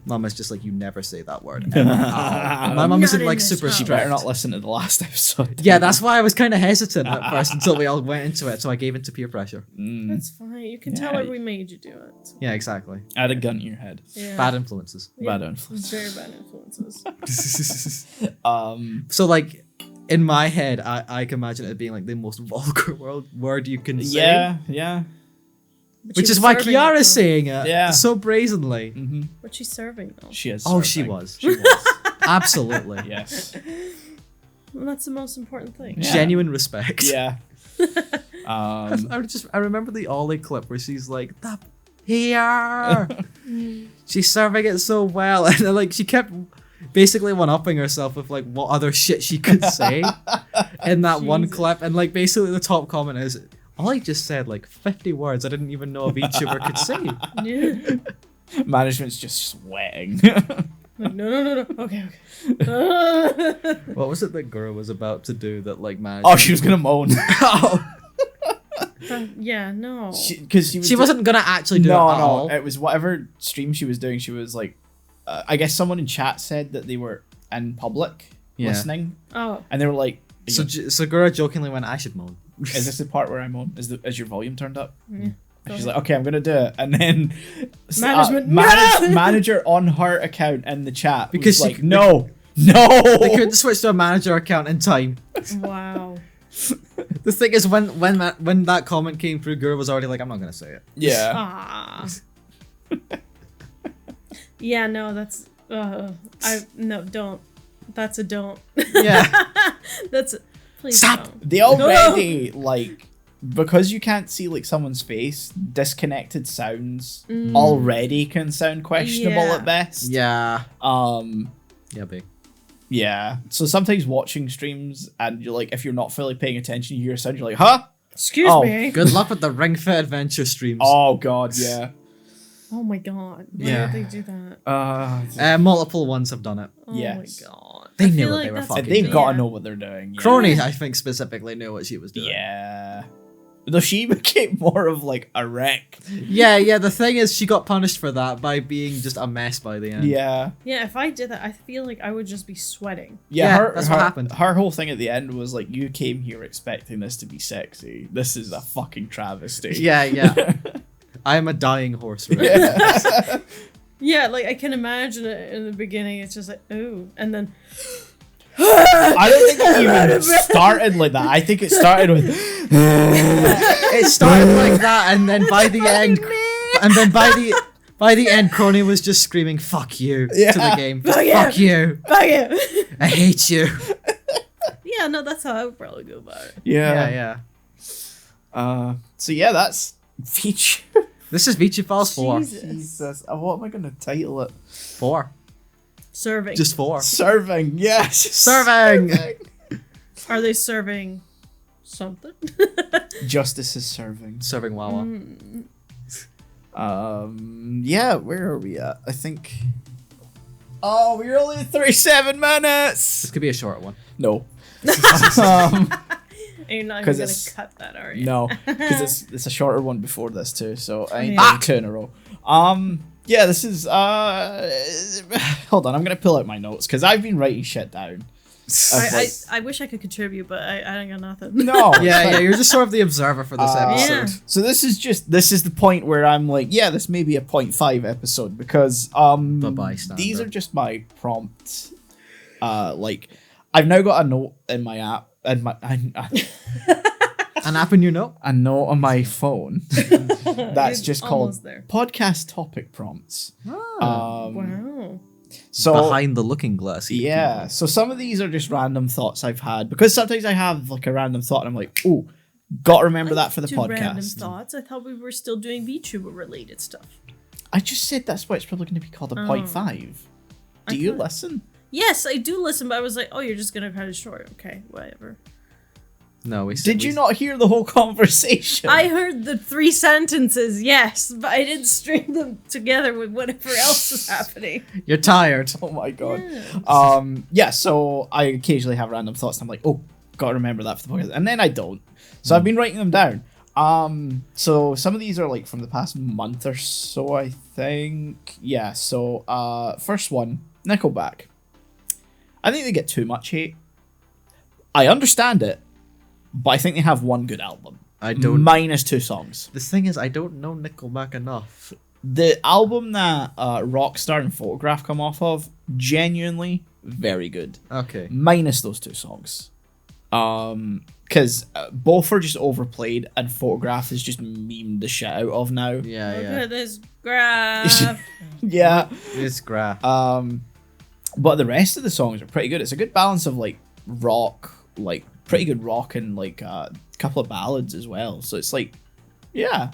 mom is just like, you never say that word. Ever. My mom
Not
isn't
in
like
this
super
house.
You
strict.
better not listen to the last episode.
Yeah, that's why I was kind of hesitant at first until we all went into it. So I gave into peer pressure.
That's fine. You can tell
Yeah.
her we made you do it.
Yeah, exactly.
Add a gun to your head.
Yeah.
Bad influences.
Yeah.
Bad influence.
Very bad influences.
So like in my head, I can imagine it being like the most vulgar word you can say.
Yeah, yeah.
But
Which
she
is
was
why
serving
Kiara's
it, though.
saying it
Yeah.
so brazenly.
But she's serving though.
She is.
Oh, she
serving.
was.
She was.
Absolutely.
Yes.
Well, that's the most important thing.
Yeah.
Genuine respect.
Yeah.
I remember the Ollie clip where she's like, "That here." She's serving it so well, and then, like she kept basically one-upping herself with like what other shit she could say in that one
Jesus.
clip, and like basically the top comment is, Ollie just said like 50 words I didn't even know a VTuber could say.
Yeah.
Management's just sweating.
Like, no. Okay.
What was it that Gura was about to do that like managed?
Oh, she was gonna moan.
Yeah, no.
Because
She wasn't gonna actually do it at all.
It was whatever stream she was doing. She was like, I guess someone in chat said that they were in public listening,
Oh.
and they were like,
So Gura jokingly went, "I should moan."
"Is this the part where I moan? Is your volume turned up?"
Yeah.
And she's like, "Okay, I'm gonna do it." And then
Management,
manager on her account in the chat
Because
was
she-
like, "No."
They couldn't switch to a manager account in time.
Wow.
The thing is, when that comment came through, Gura was already like, "I'm not gonna say it."
Yeah.
Ah. Yeah, no, that's don't. That's a don't.
Yeah.
That's please
Stop.
don't.
They already like, because you can't see like someone's face, disconnected sounds already can sound questionable
Yeah.
at best.
Yeah.
Yeah,
big.
Yeah. So sometimes watching streams and you're like, if you're not fully paying attention, you hear a sound, you're like, huh?
Excuse
Oh,
me.
Good luck with the Ring Fit Adventure streams.
Oh god, yeah.
Oh my god. Why
Yeah.
did they do that?
Multiple ones have done it.
Oh
yes.
my god.
They
I
knew
feel
what they were
that's-
fucking
They've
doing.
got to
Yeah.
know what they're doing. Yeah.
Crony, I think, specifically knew what she was doing.
Yeah. Though she became more of like a wreck.
Yeah, the thing is, she got punished for that by being just a mess by the end.
Yeah.
Yeah, if I did that, I feel like I would just be sweating.
Yeah,
That's what happened.
Her whole thing at the end was like, you came here expecting this to be sexy. This is a fucking travesty.
Yeah. I am a dying horse. Right?
Yeah.
Yeah, like I can imagine it in the beginning. It's just like, ooh, and then
I don't think it even started like that. I think it started with
It started like that, and then by the end, by the end, Crony was just screaming "fuck you" to the game.
Fuck
Fuck you!
fuck it.
I hate you.
Yeah, no, that's how I would probably go about it.
yeah. So yeah, that's feature.
This is Vtuber Files 4.
Jesus, what am I gonna title it?
4.
Serving.
Just 4.
Serving. Yes.
Serving.
Are they serving something?
Justice is serving.
Serving Wawa.
Yeah, where are we at? I think. Oh, we're only at 37 minutes.
This could be a short one.
No.
And you're not
'Cause
even gonna
it's-
cut that, are you?
No, because it's a shorter one before this too. So I ain't
Yeah.
doing 2 in a row. Yeah, this is hold on, I'm gonna pull out my notes because I've been writing shit down.
I wish I could contribute, but I ain't got nothing.
No.
Yeah, you're just sort of the observer for this episode.
Yeah.
So this is the point where I'm like, yeah, this may be a 0.5 episode because
bystander.
these are just my prompts. Like I've now got a note in my app and
An app in your note?
a note on my phone that's
You're
just called
almost there.
podcast topic prompts.
Wow.
So
Behind the looking glass.
yeah, so some of these are just random thoughts I've had because sometimes I have like a random thought and I'm like, oh, gotta remember that for the
Two random
podcast.
thoughts. I thought we were still doing VTuber related stuff.
I just said that's why it's probably going to be called a 0.5. Do you
thought-
listen?
Yes, I do listen, but I was like, oh, you're just gonna cut it short. Okay, whatever.
No, we
Did you not hear the whole conversation?
I heard the 3 sentences, yes, but I didn't string them together with whatever else was happening.
You're tired.
Oh my god.
Yeah.
Yeah, so I occasionally have random thoughts and I'm like, oh, gotta remember that for the podcast. And then I don't. So I've been writing them down. So some of these are like from the past month or so, I think. Yeah, so first one, Nickelback. I think they get too much hate. I understand it, but I think they have one good album.
I don't.
Minus 2 songs.
The thing is, I don't know Nickelback enough.
The album that Rockstar and Photograph come off of, genuinely very good.
Okay.
Minus those 2 songs. Because both are just overplayed and Photograph is just memed the shit out of now.
Yeah,
Look
yeah.
at this graph.
Yeah.
This graph.
But the rest of the songs are pretty good. It's a good balance of like rock, like pretty good rock and like a couple of ballads as well. So it's like, yeah,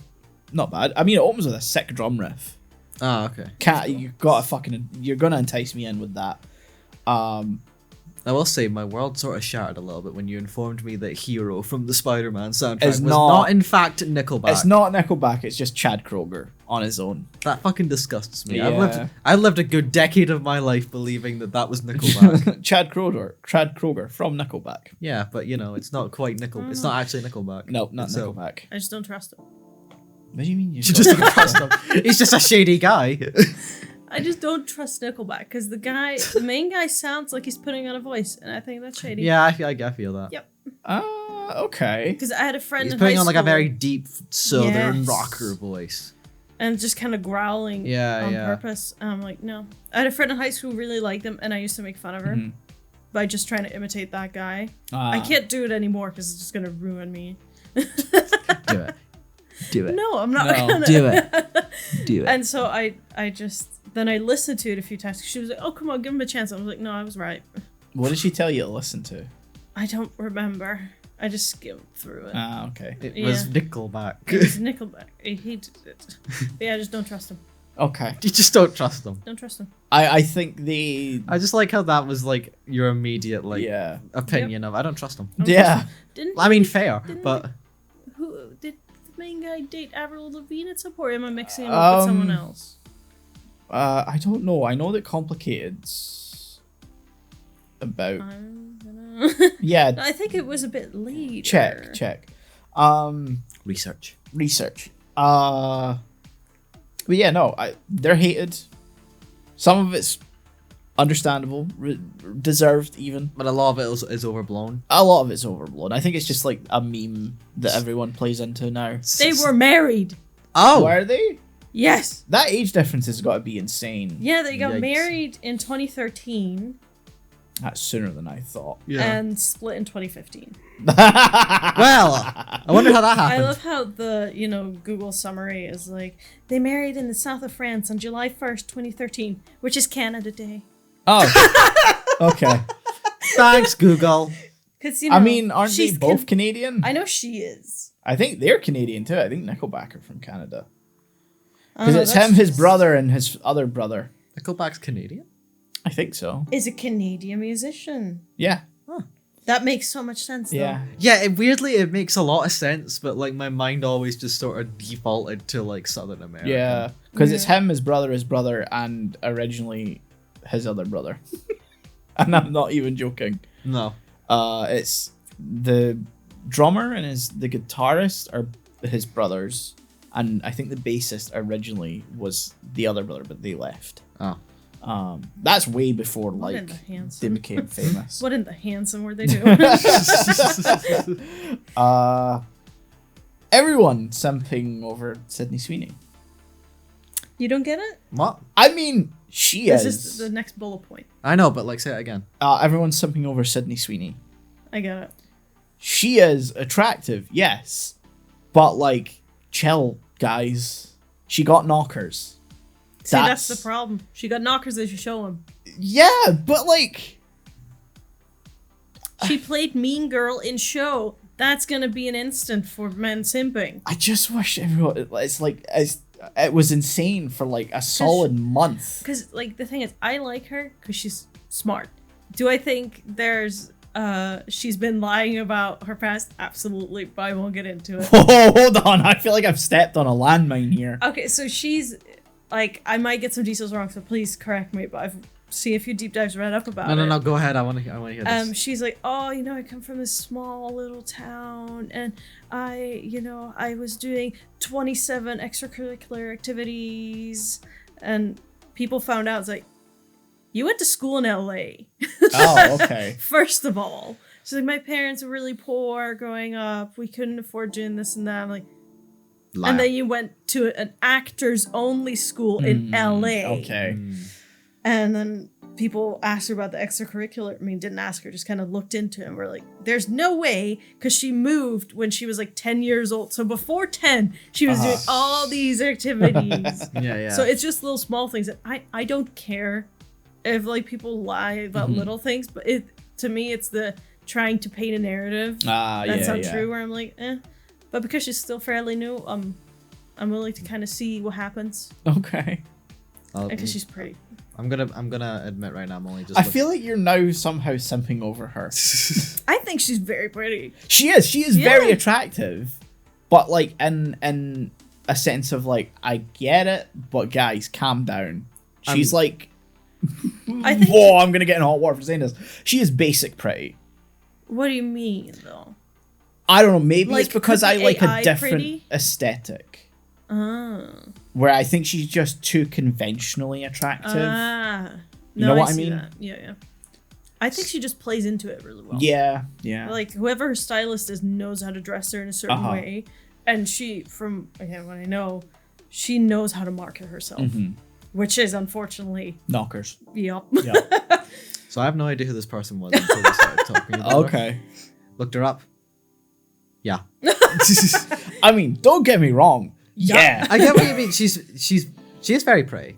not bad. I mean, it opens with a sick drum riff.
Oh, okay.
You're gonna entice me in with that.
And I will say my world sort of shattered a little bit when you informed me that Hero from the Spider-Man soundtrack
It's
was
not-
not in fact Nickelback.
It's not Nickelback. It's just Chad Kroeger on his own.
That fucking disgusts me.
Yeah.
I've lived a good decade of my life believing that was Nickelback.
Chad Kroeger from Nickelback.
Yeah, but you know, it's not quite It's not actually Nickelback.
No, not
So-
Nickelback.
I just don't trust him.
What do you mean?
You just don't trust him. He's just a shady guy.
I just don't trust Nickelback because the main guy sounds like he's putting on a voice, and I think that's shady.
Yeah, I feel that.
Yep.
Okay.
Because I had a friend
He's
in
putting
high
on like a
school
very deep southern
Yes.
rocker voice.
and just kind of growling
Yeah,
on
yeah.
purpose. And I'm like, no. I had a friend in high school who really liked him, and I used to make fun of her
Mhm.
by just trying to imitate that guy. I can't do it anymore because it's just gonna ruin me.
Do it. Do it.
No, I'm not
No.
gonna
Do it. Do it.
And so I just then I listened to it a few times. She was like, "Oh, come on, give him a chance." I was like, "No, I was right."
What did she tell you to listen to?
I don't remember. I just skimmed through it.
Okay.
It
Yeah.
was Nickelback.
It was Nickelback. I hated it. But yeah, I just don't trust him.
Okay.
You just don't trust them.
Don't trust him.
I think the
I just like how that was like your immediate like
yeah
opinion of I don't trust them.
Don't
yeah.
trust him. Didn't
I mean, fair,
Didn't
but
who did the main guy date Avril Lavigne at some point? Or am I mixing him up with someone else?
I don't know. I know that Complicated's about
I don't know.
yeah.
I think it was a bit later.
Check.
research.
Research. But yeah, no. They're hated. Some of it's understandable, deserved even.
But a lot of it is overblown.
A lot of it's overblown. I think it's just like a meme that everyone plays into now.
They were married.
Oh,
Were they?
Yes.
That age difference has got to be insane.
Yeah, they got
Yikes.
married in 2013
That's sooner than I thought.
yeah.
and split in 2015.
Well, I wonder how that
I
happened.
love how the, Google summary is like, they married in the south of France on July 1st, 2013, which is Canada Day.
Oh, okay.
Thanks, Google.
Because,
I mean, aren't they
she's
both Canadian?
I know she is.
I think they're Canadian too. I think Nickelback are from Canada. Because
Oh,
it's
that's
him, his
just-
brother, and his other brother.
Nickelback's Canadian.
I think so.
Is a Canadian musician.
Yeah.
That makes so much sense, though.
Yeah.
Yeah, weirdly it makes a lot of sense, but like my mind always just sort of defaulted to like Southern America.
Yeah. Because it's him, his brother, and originally his other brother. And I'm not even joking.
No.
It's the drummer and the guitarist are his brothers, and I think the bassist originally was the other brother, but they left.
Oh.
That's way before
What in
like
the handsome?
they became famous.
What in the handsome were they doing?
Everyone simping over Sydney Sweeney.
You don't get it?
What?
I mean, she
This
is.
is the next bullet point.
I know, but like say it again.
Everyone's simping over Sydney Sweeney.
I get it.
She is attractive, yes, but like, chill, guys. She got knockers.
See, that's the problem. She got knockers as you show him.
Yeah, but like,
She played Mean Girl in Show. That's gonna be an instant for men simping.
I just wish everyone. It was insane for like a solid month.
Because, like, the thing is, I like her because she's smart. Do I think she's been lying about her past? Absolutely, but I won't get into it.
Oh, hold on. I feel like I've stepped on a landmine here.
Okay, so she's, like, I might get some details wrong, so please correct me, but I've seen a few deep dives read up about it.
No, go ahead. I want to hear this.
She's like, oh, I come from this small little town, and I was doing 27 extracurricular activities, and people found out, it's like, you went to school in LA.
Oh, okay.
First of all. She's like, my parents were really poor growing up. We couldn't afford doing this and that. I'm like,
Liar.
and then you went to an actors only school in LA.
Okay.
And then people asked her about the extracurricular. I mean, didn't ask her, just kind of looked into it. And we're like, there's no way, because she moved when she was like 10 years old. So before 10, she was doing all these activities.
Yeah.
So it's just little small things that I don't care if like people lie about little things, but to me it's the trying to paint a narrative that's untrue. Where I'm like, but because she's still fairly new, I'm willing to kind of see what happens
Okay.
I'll,
because she's pretty.
I'm gonna admit right now, I'm only just.
I feel like you're now somehow simping over her.
I think she's very pretty.
She is
Yeah.
very attractive, but like in a sense of like I get it, but guys, calm down. She's like,
I think.
whoa, I'm gonna get in hot water for saying this. She is basic pretty.
What do you mean, though?
I don't know. Maybe
Like,
it's because
could
I
the
like
AI
a different
pretty?
aesthetic.
Oh.
Where I think she's just too conventionally attractive.
Ah.
You know what I
see
mean?
that. Yeah. I think she just plays into it really well.
Yeah.
Like whoever her stylist is knows how to dress her in a certain way, and she, from again what I know, she knows how to market herself, which is unfortunately
Knockers.
Yep.
Yeah.
So I have no idea who this person was until we started talking about her.
Okay.
Looked her up. Yeah.
I mean, don't get me wrong. Yeah.
I get what you mean. She is very pretty.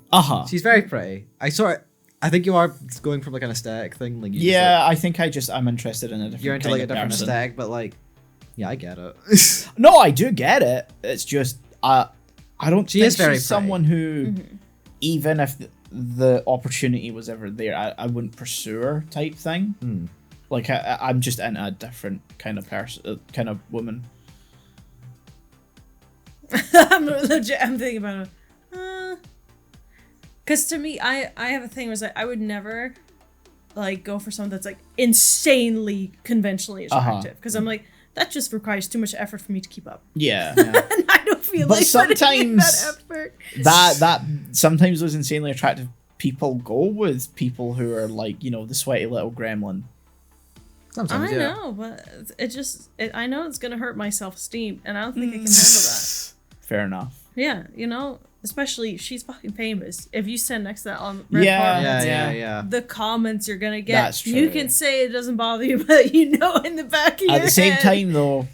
She's very pretty. I think you are going from like an aesthetic thing. Like you just,
Yeah, I think I'm interested in a different.
you're into
kind
like a
of
different
person.
aesthetic, but like, yeah, I get it.
No, I do get it. It's just I don't
She
think
is very
she's someone who, even if the opportunity was ever there, I wouldn't pursue her type thing. Like I'm just into a different kind of person, kind of woman.
I'm legit. I'm thinking about it. Because to me, I have a thing where it's like I would never like go for someone that's like insanely conventionally attractive. Because I'm like, that just requires too much effort for me to keep up.
Yeah.
And I don't feel
But
like putting in
sometimes
that effort.
that sometimes those insanely attractive people go with people who are like, you know, the sweaty little gremlin.
Sometimes,
I
yeah.
know, but I know it's gonna hurt my self-esteem, and I don't think I can handle that.
Fair enough.
Yeah, you know, especially she's fucking famous. If you stand next to that on red
Yeah.
carpet,
Yeah.
the comments you're gonna get.
That's true.
You can say it doesn't bother you, but you know in the back of your
At the same
head-
time, though,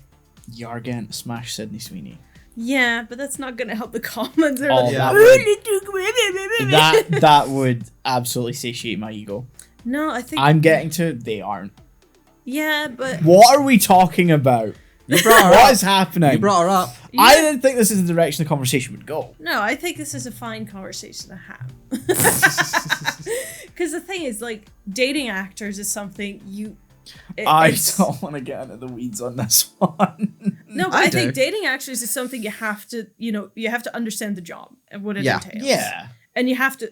you are getting to smash Sydney Sweeney.
Yeah, but that's not gonna help the comments. They're
Oh,
like,
yeah.
That would absolutely satiate my ego.
No, I think
I'm getting to. They aren't.
Yeah, but
What are we talking about?
You brought her
What
up.
is happening?
You brought her up.
I didn't think this is the direction the conversation would go.
no, I think this is a fine conversation to have. Because the thing is, like, dating actors is something
I
it's-
don't want to get into the weeds on this one.
No, but
I
I think
do.
dating actors is something you have to, you have to understand the job and what it
Yeah.
entails.
Yeah.
And you have to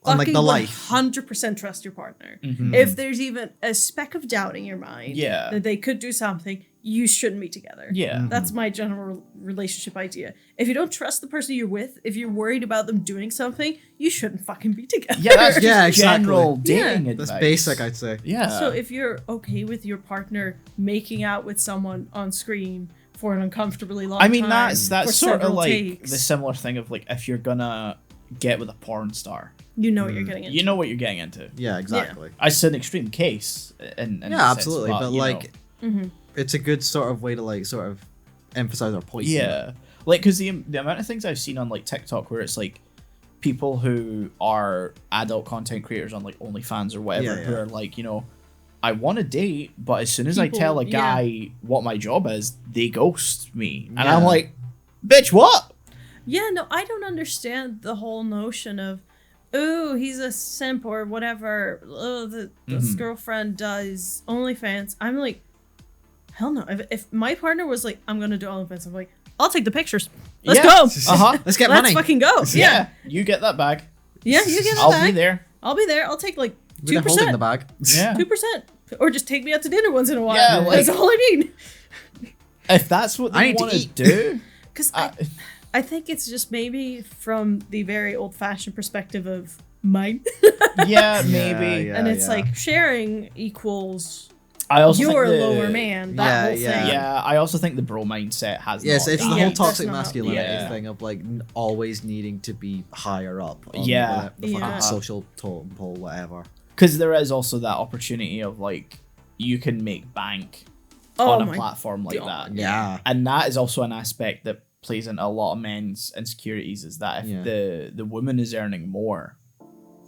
Unlike
fucking
the life.
100% trust your partner.
Mhm.
If there's even a speck of doubt in your mind
Yeah.
that they could do something, you shouldn't be together.
Yeah.
That's my general relationship idea. If you don't trust the person you're with, if you're worried about them doing something, you shouldn't fucking be together.
Yeah, that's just
Yeah, exactly.
general
Yeah.
dating advice.
That's basic, I'd say.
Yeah.
So if you're okay with your partner making out with someone on screen for an uncomfortably long
I mean,
time,
that's
for
sort of
several
like
takes,
the similar thing of like if you're gonna get with a porn star,
you know what you're getting into.
you know what you're getting into.
Yeah, exactly.
It's an extreme case. In
Yeah,
a sense,
absolutely. But
you
like,
know.
it's a good sort of way to like sort of emphasize our point.
Yeah, like because the amount of things I've seen on like TikTok where it's like people who are adult content creators on like OnlyFans or whatever
Yeah,
who
yeah.
are like, you know, I want to date, but as soon as I
People-
tell a
yeah.
guy what my job is, they ghost me, and
Yeah.
I'm like, bitch, what?
Yeah, no, I don't understand the whole notion of, ooh, he's a simp or whatever. Oh, this girlfriend does OnlyFans. I'm like, hell no. If my partner was like, I'm gonna do OnlyFans, I'm like, I'll take the pictures. Let's
Yeah.
go.
Uh-huh.
Let's get
Let's
money.
fucking go.
Yeah, you get that bag.
Yeah, you get
I'll
that
be
back.
there.
I'll be there. I'll take like
We're holding the
2%.
bag.
Yeah.
2%. Or just take me out to dinner once in a while.
Yeah, like-
That's all I need.
If that's what
I
they
need to
want to
eat.
do,
Because I think it's just maybe from the very old-fashioned perspective of mine.
yeah, maybe.
Yeah,
and it's
yeah.
like sharing equals
I also
you're a
think
lower man. That
Yeah,
whole
yeah.
thing.
Yeah, I also think the bro mindset has.
Yes,
not
it's the
died.
Yeah,
whole
that's
toxic
not-
masculinity
Yeah.
thing of like always needing to be higher up. On
Yeah.
the fucking
Yeah.
social totem pole, whatever.
Because there is also that opportunity of like you can make bank
Oh
on a
my
platform like
God.
that,
Yeah.
and that is also an aspect that plays into a lot of men's insecurities. Is that if
Yeah.
the woman is earning more,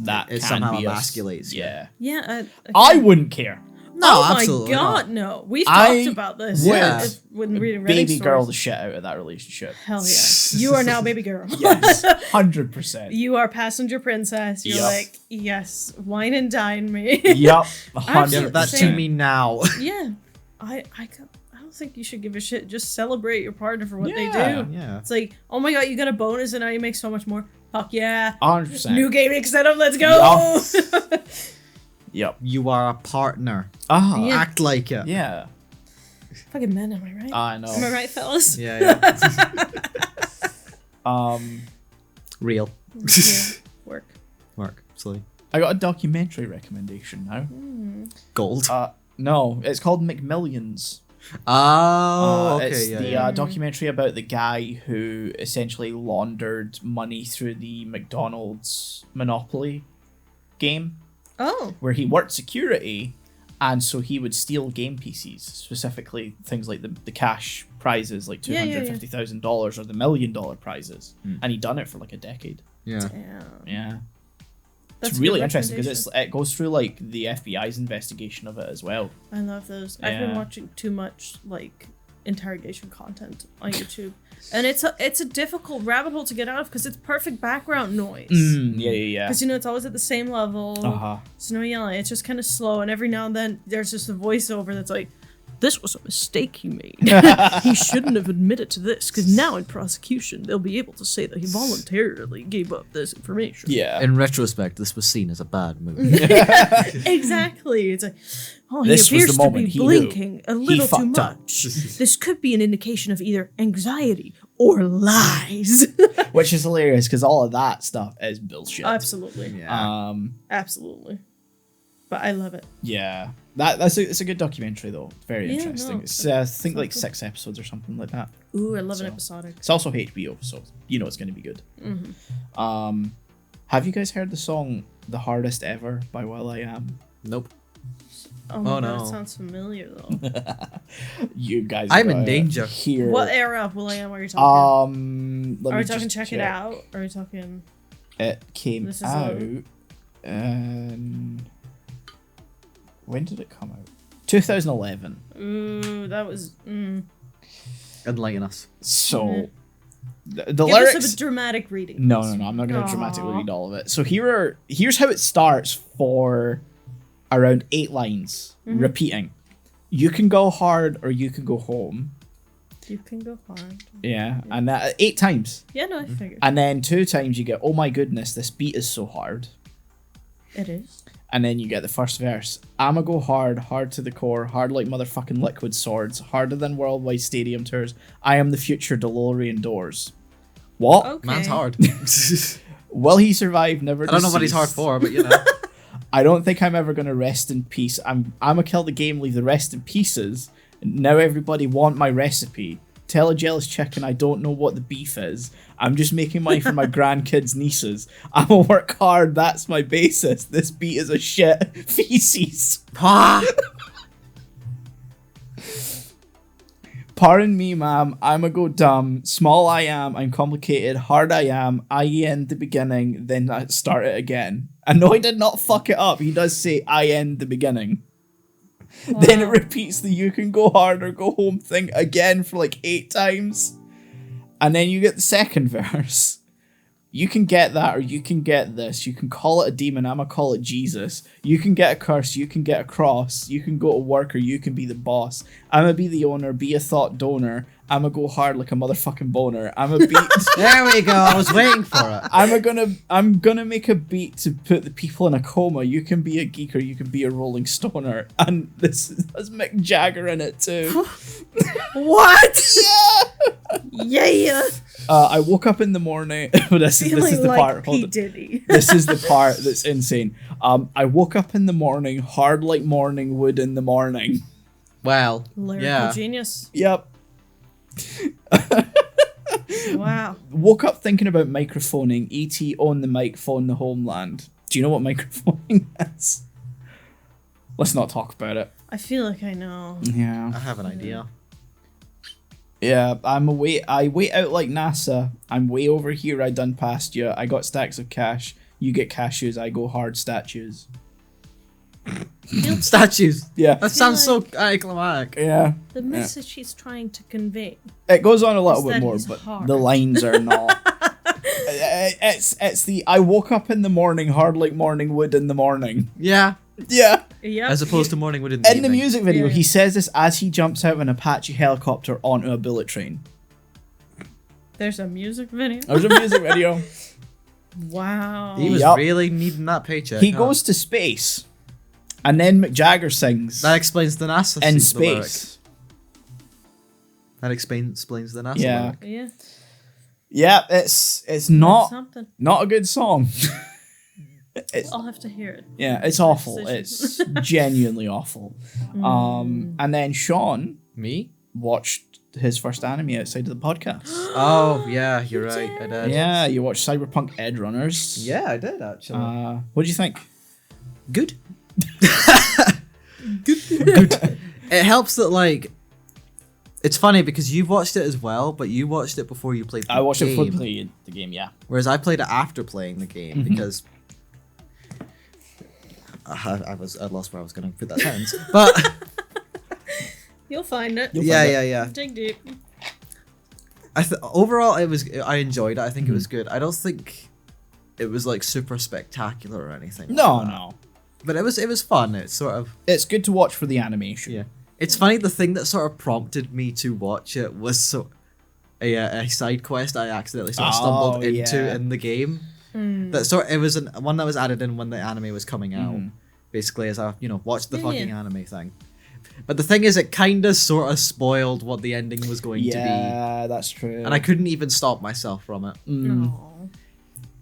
that
It
can
somehow
be
emasculates you.
Yeah,
Yeah,
I wouldn't care.
No,
oh
absolutely
my god,
not.
no. We've
I
talked about this.
Yeah.
When reading Reddit
Baby girl
stories.
the shit out of that relationship.
Hell yeah. You are now baby girl.
Yes, 100%.
You are passenger princess. You're
Yup.
like, yes, wine and dine me.
Yup,
Absolutely.
Give that to
Same.
me now.
Yeah. I don't think you should give a shit. Just celebrate your partner for what they
Yeah.
do.
Yeah.
It's like, oh my god, you got a bonus and now you make so much more. Fuck yeah.
100%.
New gaming setup, let's go.
Yep.
You are a partner.
Yeah.
Act like it.
Yeah.
Fucking men, am I right?
I know.
Am I right, fellas?
Yeah. Real.
Yeah. Work.
Work. Silly.
I got a documentary recommendation now.
Gold.
No, it's called McMillions.
Oh, okay.
It's
Yeah,
the
yeah.
documentary about the guy who essentially laundered money through the McDonald's Monopoly game,
Oh.
where he worked security, and so he would steal game PCs, specifically things like the cash prizes, like
Yeah, yeah, yeah.
$250,000 or the $1 million prizes, and he done it for like a decade.
Yeah.
Damn.
Yeah.
That's
It's
a
really
good
interesting because
recommendation.
it goes through like the FBI's investigation of it as well.
I love those. I've been
Yeah.
watching too much like interrogation content on YouTube, and it's a difficult rabbit hole to get out of because it's perfect background noise.
Yeah.
Because it's always at the same level. There's no yelling. It's just kind of slow, and every now and then there's just a voiceover that's like, "This was a mistake he made. He shouldn't have admitted to this because now in prosecution they'll be able to say that he voluntarily gave up this information."
Yeah.
In retrospect, this was seen as a bad move.
Exactly. It's like, oh,
This
he
was
appears
the
to
moment
be
he knew.
blinking a
He
little too
fucked up.
much. This could be an indication of either anxiety or lies.
Which is hilarious because all of that stuff is bullshit.
Absolutely.
Yeah.
Absolutely. But I love it.
Yeah. It's a good documentary though. It's very
Yeah,
interesting.
no,
It's I think like
cool.
6 episodes or something like that.
Ooh, I love an
So-
episodic.
It's also HBO, so you know it's going to be good. Have you guys heard the song "The Hardest Ever" by Will.i.am?
Nope.
Oh my god,
no.
it sounds familiar though.
You guys,
I'm in
gotta
danger.
Hear.
What era of Will.i.am are you talking?
Let
Are
me
we talking
just
Check It Out? Are we talking...
It came
This is
out.
a-
When did it come out? 2011.
Ooh, that was...
Enlighten us.
So the
Give
lyrics.
us a dramatic reading.
No,
please.
I'm not going to dramatically
Aw.
read all of it. So here's how it starts for around 8 lines, repeating. You can go hard or you can go home.
You can go hard.
Yeah, and that 8 times.
Yeah, no, I figured.
And then 2 times you get, oh my goodness, this beat is so hard.
It is.
And then you get the first verse. I'ma go hard, hard to the core, hard like motherfucking liquid swords, harder than worldwide stadium tours. I am the future DeLorean doors. What?
Okay.
Man's hard.
Will he survive? Never.
I don't know what he's hard
deceased?
for, but you know.
I don't think I'm ever gonna rest in peace. I'ma kill the game, leave the rest in pieces. Now everybody want my recipe. Tell a jealous chicken I don't know what the beef is. I'm just making money for my grandkids' nieces. I'ma work hard, that's my basis. This beat is a shit feces. Pardon me, ma'am, I'ma go dumb. Small I am, I'm complicated. Hard I am, I end the beginning, then I start it again. I know he did not fuck it up. He does say I end the beginning. Then it repeats the you can go hard or go home thing again for like 8 times. And then you get the second verse. You can get that or you can get this. You can call it a demon. I'ma call it Jesus. You can get a curse. You can get a cross. You can go to work or you can be the boss. I'ma be the owner. Be a thought donor. I'ma go hard like a motherfucking boner. I'ma beat...
There we go. I was waiting for it.
I'm gonna make a beat to put the people in a coma. You can be a geek or you can be a rolling stoner. And this has Mick Jagger in it too.
What?
Yeah!
Yeah.
I woke up in the morning. this is
Feeling
the
like
part.
P.
Hold on.
Diddy.
This is the part that's insane. I woke up in the morning, hard like morning wood in the morning.
Well,
Lyrical
yeah.
genius.
Yep.
Wow.
Woke up thinking about microphoning. E.T. on the mic, phone the homeland. Do you know what microphoning is? Let's not talk about it.
I feel like I know.
Yeah.
I have an idea.
Yeah, I wait out like NASA. I'm way over here, I done past you. I got stacks of cash. You get cashews, I go hard statues.
Statues.
Yeah.
That sounds so anticlimactic.
Yeah.
The message he's trying to convey.
It goes on a little
Is
bit
that
more,
he's
but
hard.
the lines are not. It's the I woke up in the morning hard like morning wood in the morning.
Yeah.
Yeah.
Yep.
As opposed to morning wood in
In the
evening.
music video,
Yeah.
he says this as he jumps out of an Apache helicopter onto a bullet train.
There's a music video.
There's a music video.
Wow.
He was
Yup.
really needing that paycheck.
He
huh?
goes to space, and then Mick Jagger sings
That explains the NASA
in
the lyric.
space.
That explains the NASA
Yeah.
lyric.
Yeah.
Yeah, it's
That's
not
something.
a good song. It's,
I'll have to hear it.
yeah, it's awful.
Decision.
It's genuinely awful. And then Shaun
Me?
watched his first anime outside of the podcast.
Oh, yeah, you're right. I did.
Yeah, you watched Cyberpunk Edgerunners.
Yeah, I did actually.
What do you think?
Good. Good. It helps that, like, it's funny because you watched it as well, but you watched it before you played the
I watched it before
game,
playing the game, yeah.
whereas I played it after playing the game because I lost where I was going to put that sentence. But
You'll find it.
You'll
yeah,
find
yeah, yeah.
Dig deep.
Overall, I enjoyed it. I think it was good. I don't think it was like super spectacular or anything.
No,
like that.
no.
But it was fun. It's sort of
It's good to watch for the animation.
yeah. It's funny. The thing that sort of prompted me to watch it was a side quest I accidentally sort of stumbled into
yeah.
in the game.
Mm.
It was one that was added in when the anime was coming out.
Mhm.
Basically, as I watched the
Yeah,
fucking
yeah.
anime thing. But the thing is, it kind of sort of spoiled what the ending was going to be.
Yeah, that's true.
And I couldn't even stop myself from it.
No.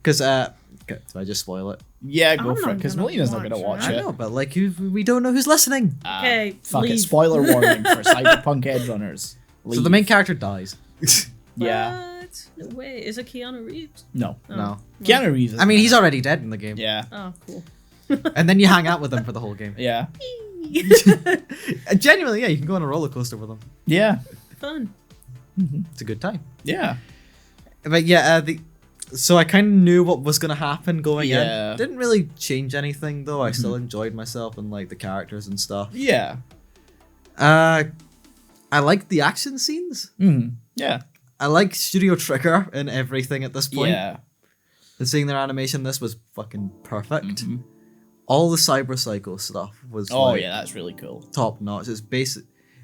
Because, do I just spoil it?
Yeah, go
I'm
for it,
not
because
gonna
Melina's not going to
watch
watch
I
it.
know, but like, we don't know who's listening.
Okay,
Fuck it,
leave.
spoiler warning for Cyberpunk Edgerunners.
So the main character dies.
Yeah.
What? No way. Is it Keanu Reeves?
No.
Oh.
No.
Keanu Reeves.
I mean, he's already dead in the game.
Yeah.
Oh, cool.
And then you hang out with him for the whole game.
Yeah.
Genuinely, yeah, you can go on a roller coaster with him.
Yeah.
Fun.
It's a good time.
Yeah.
But yeah, so I kind of knew what was going to happen going
Yeah.
in. Didn't really change anything, though. I still enjoyed myself and like the characters and stuff.
Yeah.
I liked the action scenes.
Yeah.
I like Studio Trigger and everything at this point.
Yeah.
And seeing their animation, this was fucking perfect.
Mhm.
All the Cyber Psycho stuff was
Oh,
like,
yeah, that's really cool.
top notch. It's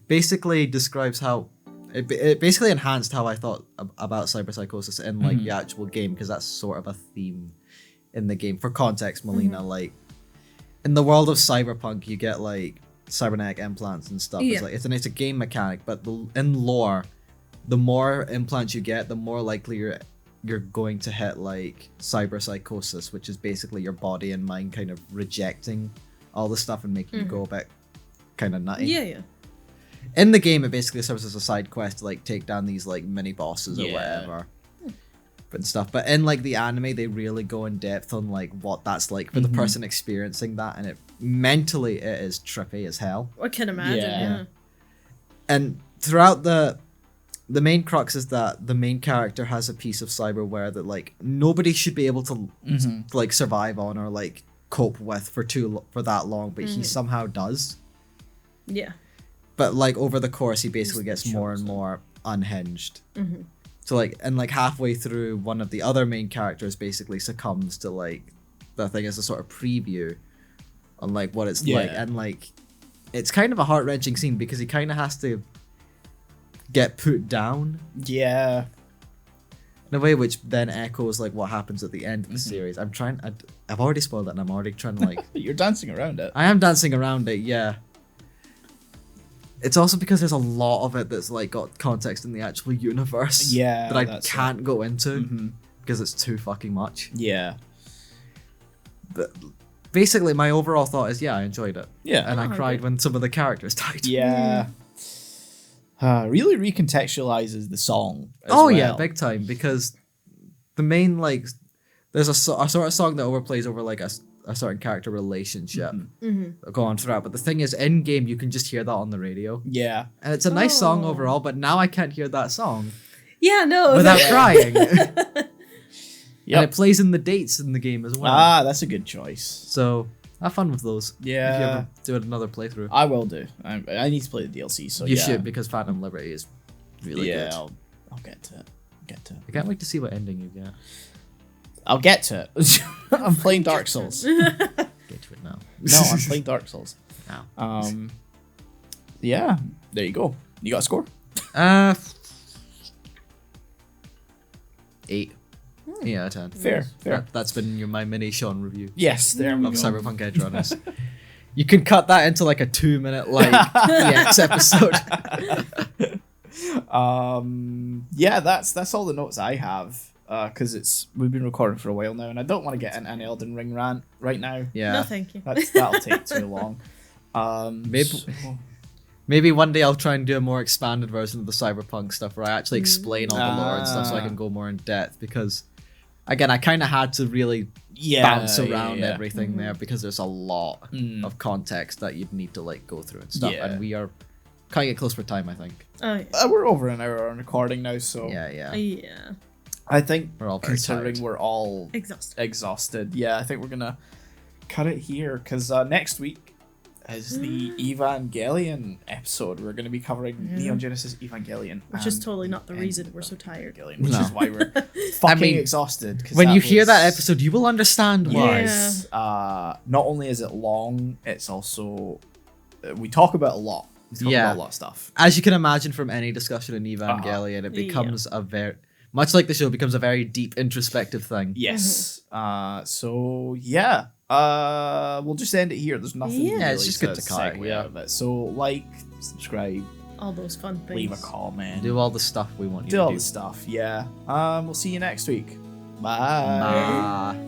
basically describes how it basically enhanced how I thought about cyberpsychosis in like the actual game, because that's sort of a theme in the game. For context, Melina, like in the world of cyberpunk, you get like cybernetic implants and stuff.
Yeah.
It's a game mechanic, but in lore, the more implants you get, the more likely you're going to hit like cyberpsychosis, which is basically your body and mind kind of rejecting all the stuff and making you go a bit kind of nutty.
Yeah, yeah.
In the game, it basically serves as a side quest to like take down these like mini bosses or
Yeah.
whatever and stuff. But in like the anime, they really go in depth on like what that's like for the person experiencing that, and it mentally it is trippy as hell.
I can imagine,
Yeah.
yeah.
And throughout the main crux is that the main character has a piece of cyberware that like nobody should be able to like survive on or like cope with for that long, but he somehow does.
Yeah.
But like over the course, he basically gets more and more unhinged. So like, and like halfway through, one of the other main characters basically succumbs to like the thing as a sort of preview on like what it's like, and like it's kind of a heart-wrenching scene because he kind of has to get put down
Yeah.
in a way which then echoes like what happens at the end of the series. I've already spoiled it, and I'm already trying to like
You're dancing around it.
I am dancing around it, yeah. It's also because there's a lot of it that's like got context in the actual universe.
Yeah,
That I
that's
can't go into because it's too fucking much.
Yeah.
But basically, my overall thought is, yeah, I enjoyed it.
Yeah.
And I
Oh,
cried
okay.
when some of the characters died.
Yeah. Really recontextualizes the song. As
Oh
well.
yeah, big time. Because the main like, there's a sort of song that overplays over like a certain character relationship going throughout. But the thing is, in game you can just hear that on the radio,
Yeah.
and it's a nice song
Oh.
overall. But now I can't hear that song
Yeah, no.
without crying.
Yep.
And it plays in the dates in the game as well.
Ah, that's a good choice.
So Have fun with those. If you
Yeah,
ever do another playthrough.
I will do. I need to play the DLC, so
You
yeah.
should, because Phantom Liberty is really
yeah,
good.
I'll get to it.
I can't wait to see what ending you get.
I'll get to it. I'm playing Dark Souls.
Get to it now.
No, I'm playing Dark Souls.
Now.
Yeah, there you go. You got a score?
8. 8 out of 10.
Fair.
That's been my mini Shaun review
Yes, there we
of
go.
Cyberpunk Edge Runners. You can cut that into like a 2-minute EX episode.
Yeah, that's all the notes I have. Because we've been recording for a while now, and I don't want to get into an Elden Ring rant right now.
Yeah.
No, thank you.
That'll take too long.
Maybe one day I'll try and do a more expanded version of the Cyberpunk stuff where I actually explain all the lore and stuff so I can go more in depth, because again, I kind of had to really bounce around everything there, because there's a lot of context that you'd need to like go through and stuff, and we are kind of get close for time, I think.
Oh, yeah.
We're over an hour on recording now, so
Yeah.
I think
We're all very
considering
tired.
we're all
Exhausted.
yeah, I think we're gonna cut it here, because next week is the Evangelion episode. We're going to be covering Neon Genesis Evangelion.
Which is totally not the reason we're so tired.
Which is why we're fucking exhausted.
When you hear that episode, you will understand why.
Yes. Not only is it long, it's also... we talk about a lot. We talk about a lot of stuff.
As you can imagine from any discussion in Evangelion, it becomes a very... Much like the show, becomes a very deep, introspective thing.
Yes. So, yeah. We'll just end it here. There's nothing really
it's just good to cut.
segue out of it. So, like, subscribe,
All those fun things.
leave a comment.
Do all the stuff we want you
Do
to
all
do.
the stuff, yeah. We'll see you next week. Bye.
Bye.